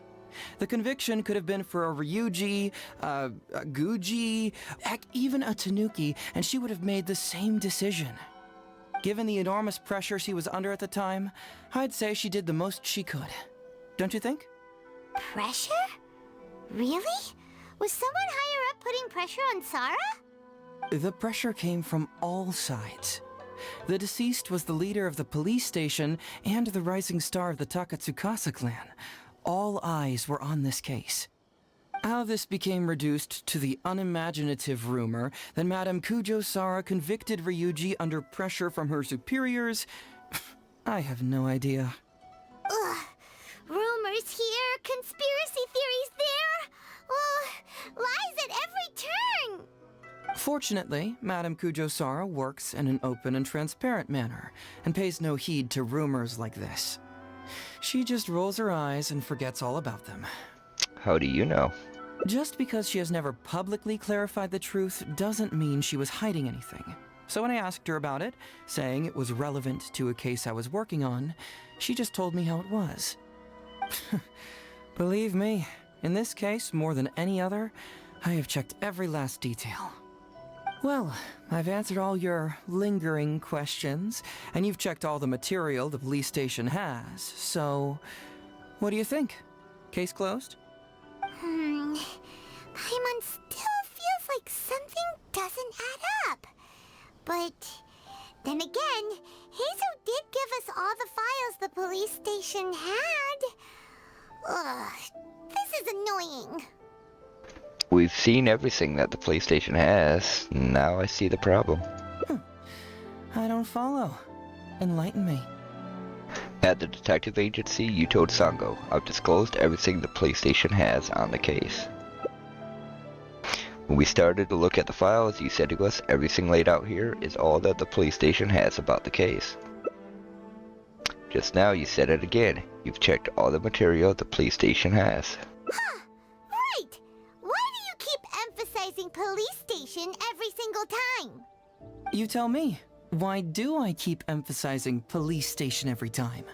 The conviction could have been for a Ryuji, a Guji, heck, even a Tanuki, and she would have made the same decision. Given the enormous pressure she was under at the time, I'd say she did the most she could. Don't you think? Pressure? Really? Was someone higher up putting pressure on Sara? The pressure came from all sides. The deceased was the leader of the police station and the rising star of the Takatsukasa clan. All eyes were on this case. How this became reduced to the unimaginative rumor that Madame Kujosara convicted Ryuji under pressure from her superiors, I have no idea. Ugh. Rumors here, conspiracy theories there. Lies at every turn. Fortunately, Madame Kujosara works in an open and transparent manner, and pays no heed to rumors like this. She just rolls her eyes and forgets all about them. How do you know? Just because she has never publicly clarified the truth doesn't mean she was hiding anything. So when I asked her about it, saying it was relevant to a case I was working on, she just told me how it was. Believe me, in this case, more than any other, I have checked every last detail. Well, I've answered all your lingering questions, and you've checked all the material the police station has, so... what do you think? Case closed? Paimon still feels like something doesn't add up. But then again, Heizou did give us all the files the police station had. Ugh, this is annoying. We've seen everything that the PlayStation has. Now I see the problem. I don't follow. Enlighten me. At the detective agency, you told Sango, I've disclosed everything the PlayStation has on the case. When we started to look at the files, you said to us, everything laid out here is all that the PlayStation has about the case. Just now you said it again. You've checked all the material the PlayStation has. Huh, right. Why do you keep emphasizing police station every single time? You tell me. Why do I keep emphasizing police station every time?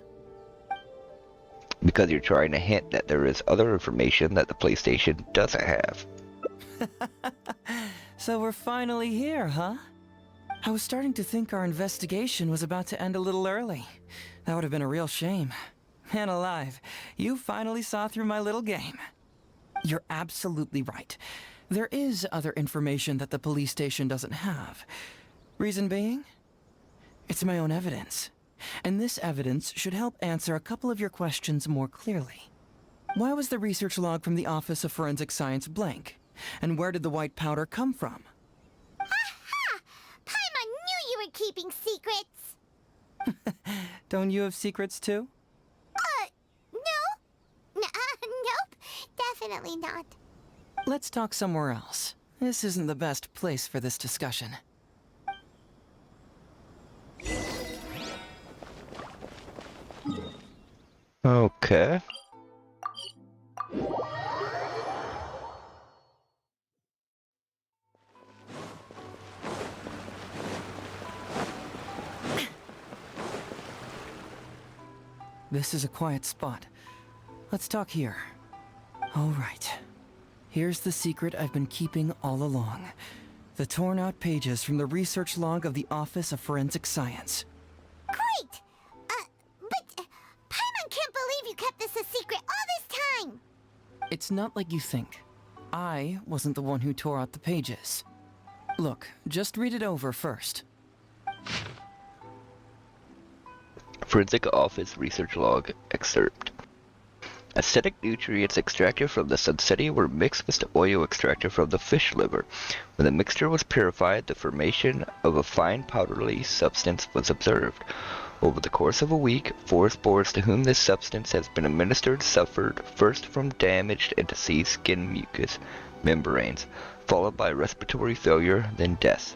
Because you're trying to hint that there is other information that the PlayStation doesn't have. So we're finally here, huh? I was starting to think our investigation was about to end a little early. That would have been a real shame. Man alive, you finally saw through my little game. You're absolutely right. There is other information that the police station doesn't have. Reason being? It's my own evidence. And this evidence should help answer a couple of your questions more clearly. Why was the research log from the Office of Forensic Science blank? And where did the white powder come from? Aha! Paimon knew you were keeping secrets! Don't you have secrets too? No? Nope. Definitely not. Let's talk somewhere else. This isn't the best place for this discussion. Okay. This is a quiet spot. Let's talk here. All right. Here's the secret I've been keeping all along. The torn out pages from the research log of the Office of Forensic Science. Great! But Paimon can't believe you kept this a secret all this time! It's not like you think. I wasn't the one who tore out the pages. Look, just read it over first. Forensic Office Research Log Excerpt. Acidic nutrients extracted from the sunsettia were mixed with the oil extracted from the fish liver. When the mixture was purified, the formation of a fine powdery substance was observed. Over the course of a week, forest boars to whom this substance has been administered suffered first from damaged and diseased skin mucous membranes, followed by respiratory failure, then death.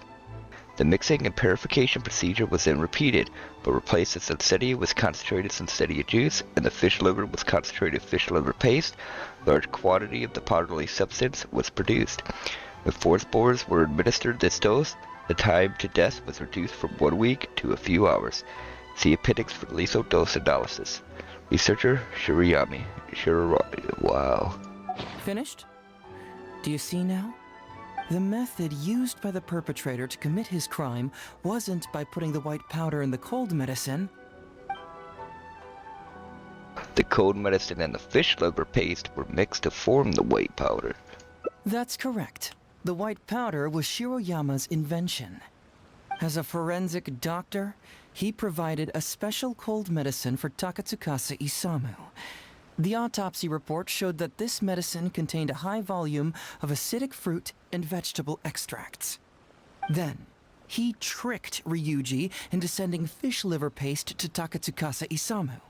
The mixing and purification procedure was then repeated, but replaced the sunsettia with concentrated sunsettia juice, and the fish liver with concentrated fish liver paste. A large quantity of the powdery substance was produced. If forest boars were administered this dose, the time to death was reduced from 1 week to a few hours. See appendix for lethal dose analysis. Researcher Shirayami. Wow. Finished? Do you see now? The method used by the perpetrator to commit his crime wasn't by putting the white powder in the cold medicine. The cold medicine and the fish liver paste were mixed to form the white powder. That's correct. The white powder was Shiroyama's invention. As a forensic doctor, he provided a special cold medicine for Takatsukasa Isamu. The autopsy report showed that this medicine contained a high volume of acidic fruit and vegetable extracts. Then, he tricked Ryuji into sending fish liver paste to Takatsukasa Isamu.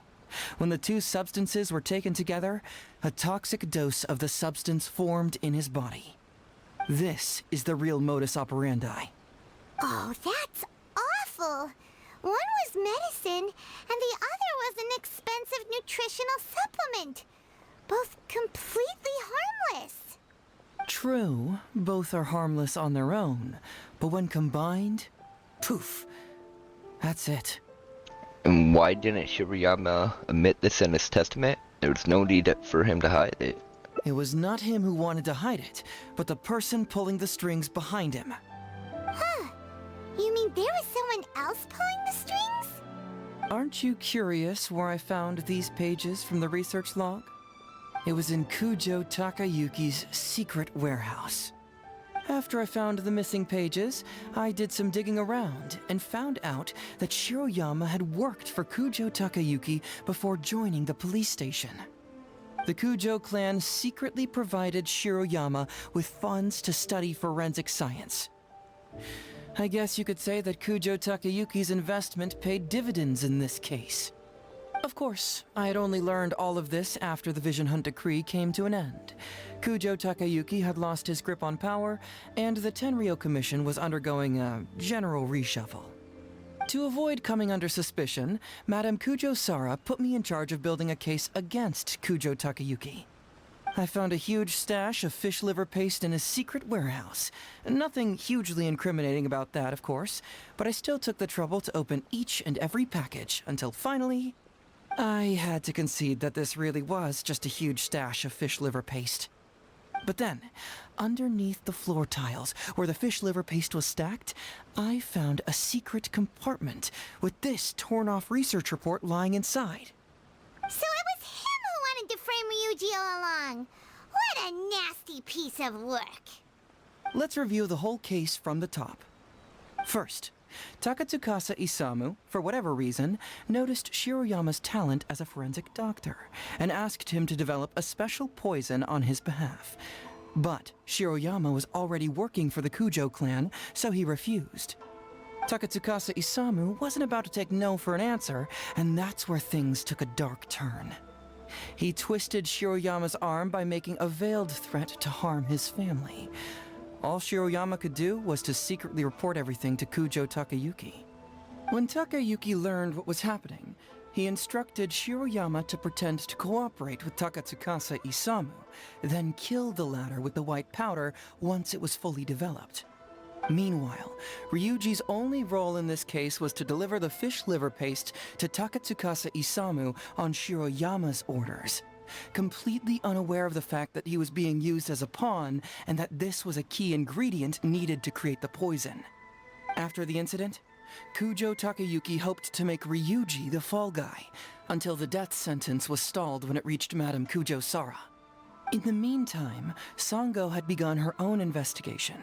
When the two substances were taken together, a toxic dose of the substance formed in his body. This is the real modus operandi. Oh, that's awful! One was medicine, and the other was an expensive nutritional supplement. Both completely harmless. True, both are harmless on their own, but when combined, poof, that's it. And why didn't Shirayama admit this in his testament? There was no need for him to hide it. It was not him who wanted to hide it, but the person pulling the strings behind him. Huh. You mean there was someone else pulling the strings? Aren't you curious where I found these pages from the research log? It was in Kujo Takayuki's secret warehouse. After I found the missing pages, I did some digging around and found out that Shiroyama had worked for Kujo Takayuki before joining the police station. The Kujo clan secretly provided Shiroyama with funds to study forensic science. I guess you could say that Kujo Takayuki's investment paid dividends in this case. Of course, I had only learned all of this after the Vision Hunt decree came to an end. Kujo Takayuki had lost his grip on power, and the Tenryou Commission was undergoing a general reshuffle. To avoid coming under suspicion, Madame Kujo Sara put me in charge of building a case against Kujo Takayuki. I found a huge stash of fish liver paste in his secret warehouse. Nothing hugely incriminating about that, of course, but I still took the trouble to open each and every package until finally, I had to concede that this really was just a huge stash of fish liver paste. But then, underneath the floor tiles where the fish liver paste was stacked, I found a secret compartment with this torn-off research report lying inside. So it was him who wanted to frame Ryuji all along. What a nasty piece of work. Let's review the whole case from the top. First, Takatsukasa Isamu, for whatever reason, noticed Shiroyama's talent as a forensic doctor and asked him to develop a special poison on his behalf. But Shiroyama was already working for the Kujo clan, so he refused. Takatsukasa Isamu wasn't about to take no for an answer, and that's where things took a dark turn. He twisted Shiroyama's arm by making a veiled threat to harm his family. All Shiroyama could do was to secretly report everything to Kujo Takayuki. When Takayuki learned what was happening, he instructed Shiroyama to pretend to cooperate with Takatsukasa Isamu, then kill the latter with the white powder once it was fully developed. Meanwhile, Ryuji's only role in this case was to deliver the fish liver paste to Takatsukasa Isamu on Shiroyama's orders, completely unaware of the fact that he was being used as a pawn and that this was a key ingredient needed to create the poison. After the incident, Kujo Takayuki hoped to make Ryuji the fall guy, until the death sentence was stalled when it reached Madame Kujo Sara. In the meantime, Sango had begun her own investigation.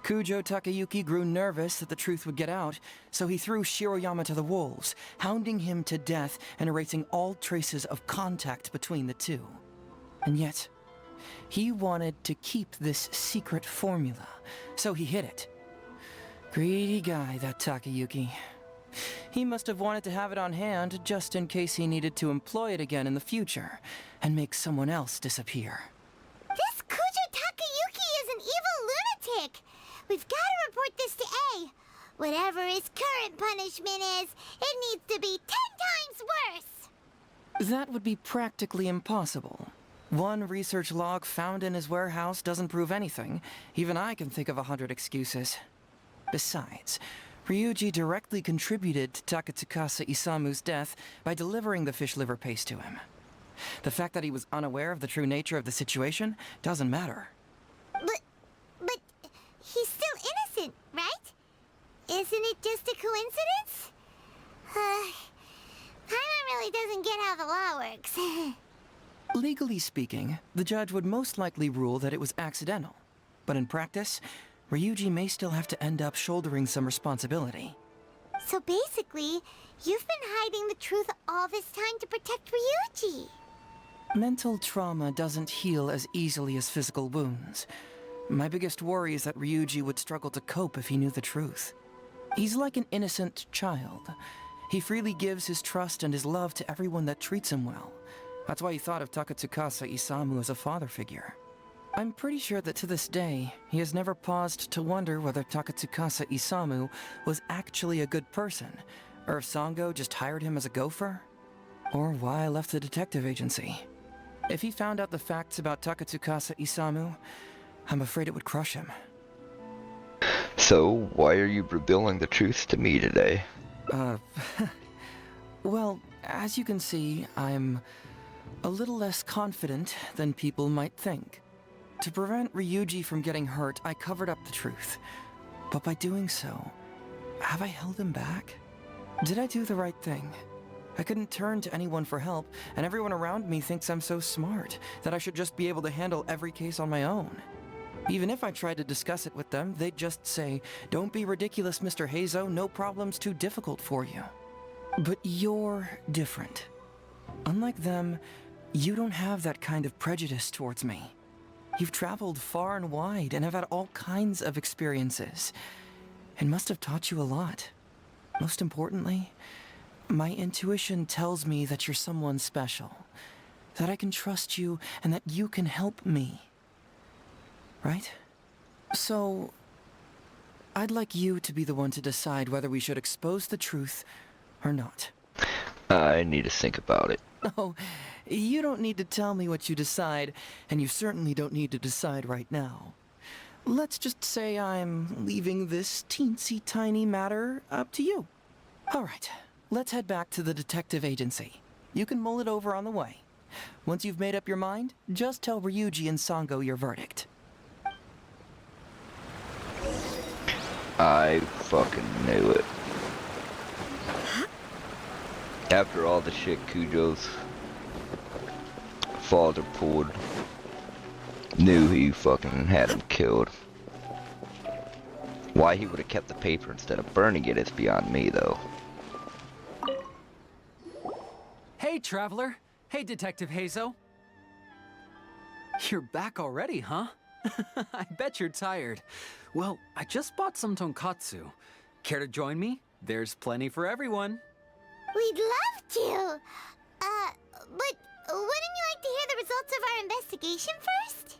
Kujo Takayuki grew nervous that the truth would get out, so he threw Shiroyama to the wolves, hounding him to death and erasing all traces of contact between the two. And yet, he wanted to keep this secret formula, so he hid it. Greedy guy, that Takayuki. He must have wanted to have it on hand just in case he needed to employ it again in the future, and make someone else disappear. This Kujo Takayuki is an evil lunatic! We've got to report this to A. Whatever his current punishment is, it needs to be 10 times worse! That would be practically impossible. One research log found in his warehouse doesn't prove anything. Even I can think of 100 excuses. Besides, Ryuji directly contributed to Takatsukasa Isamu's death by delivering the fish liver paste to him. The fact that he was unaware of the true nature of the situation doesn't matter. But he's still innocent, right? Isn't it just a coincidence? Paimon really doesn't get how the law works. Legally speaking, the judge would most likely rule that it was accidental. But in practice, Ryuji may still have to end up shouldering some responsibility. So basically, you've been hiding the truth all this time to protect Ryuji. Mental trauma doesn't heal as easily as physical wounds. My biggest worry is that Ryuji would struggle to cope if he knew the truth. He's like an innocent child. He freely gives his trust and his love to everyone that treats him well. That's why he thought of Takatsukasa Isamu as a father figure. I'm pretty sure that to this day, he has never paused to wonder whether Takatsukasa Isamu was actually a good person, or if Sango just hired him as a gopher, or why I left the detective agency. If he found out the facts about Takatsukasa Isamu, I'm afraid it would crush him. So, why are you revealing the truth to me today? Well, as you can see, I'm a little less confident than people might think. To prevent Ryuji from getting hurt, I covered up the truth. But by doing so, have I held him back? Did I do the right thing? I couldn't turn to anyone for help, and everyone around me thinks I'm so smart that I should just be able to handle every case on my own. Even if I tried to discuss it with them, they'd just say, "Don't be ridiculous, Mr. Heizou, no problem's too difficult for you." But you're different. Unlike them, you don't have that kind of prejudice towards me. You've traveled far and wide and have had all kinds of experiences. It must have taught you a lot. Most importantly, my intuition tells me that you're someone special, that I can trust you and that you can help me. Right? So, I'd like you to be the one to decide whether we should expose the truth or not. I need to think about it. Oh, you don't need to tell me what you decide, and you certainly don't need to decide right now. Let's just say I'm leaving this teensy tiny matter up to you. All right, let's head back to the detective agency. You can mull it over on the way. Once you've made up your mind, just tell Ryuji and Sango your verdict. I fucking knew it. After all the shit Kujo's father pulled, knew he fucking had him killed. Why he would have kept the paper instead of burning it is beyond me, though. Hey, Traveler. Hey, Detective Heizou. You're back already, huh? I bet you're tired. Well, I just bought some tonkatsu. Care to join me? There's plenty for everyone. We'd love to. But wouldn't you like to hear the results of our investigation first?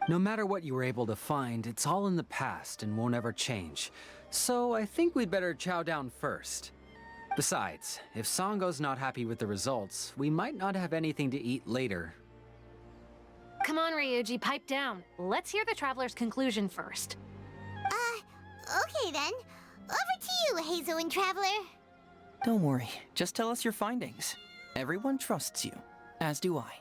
No matter what you were able to find, it's all in the past and won't ever change. So I think we'd better chow down first. Besides, if Sango's not happy with the results, we might not have anything to eat later. Come on, Ryuji, pipe down. Let's hear the Traveler's conclusion first. Okay then. Over to you, Heizou and Traveler. Don't worry, just tell us your findings. Everyone trusts you, as do I.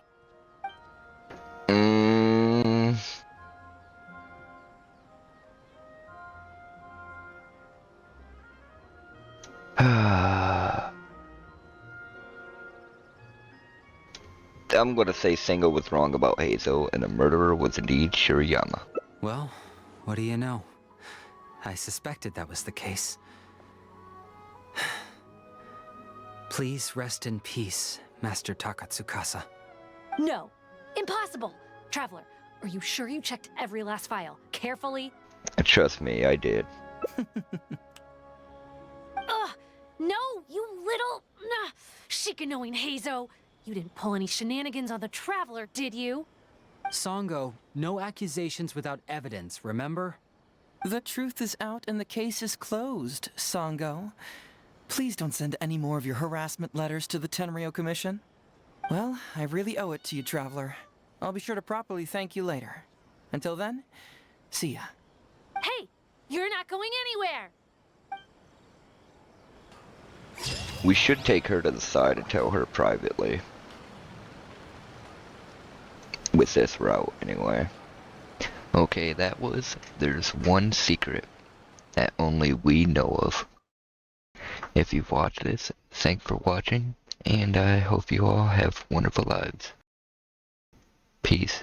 I'm gonna say Sango was wrong about Heizou, and the murderer was indeed Shirayama. Well, what do you know? I suspected that was the case. Please rest in peace, Master Takatsukasa. No! Impossible! Traveler, are you sure you checked every last file? Carefully? Trust me, I did. Ugh! No, you little... Shikanoing Heizou! You didn't pull any shenanigans on the Traveler, did you? Sango, no accusations without evidence, remember? The truth is out and the case is closed, Sango. Please don't send any more of your harassment letters to the Tenryo Commission. Well, I really owe it to you, Traveler. I'll be sure to properly thank you later. Until then, see ya. Hey! You're not going anywhere! We should take her to the side and tell her privately. With this route, anyway. Okay, there's one secret that only we know of. If you've watched this, thanks for watching, and I hope you all have wonderful lives. Peace.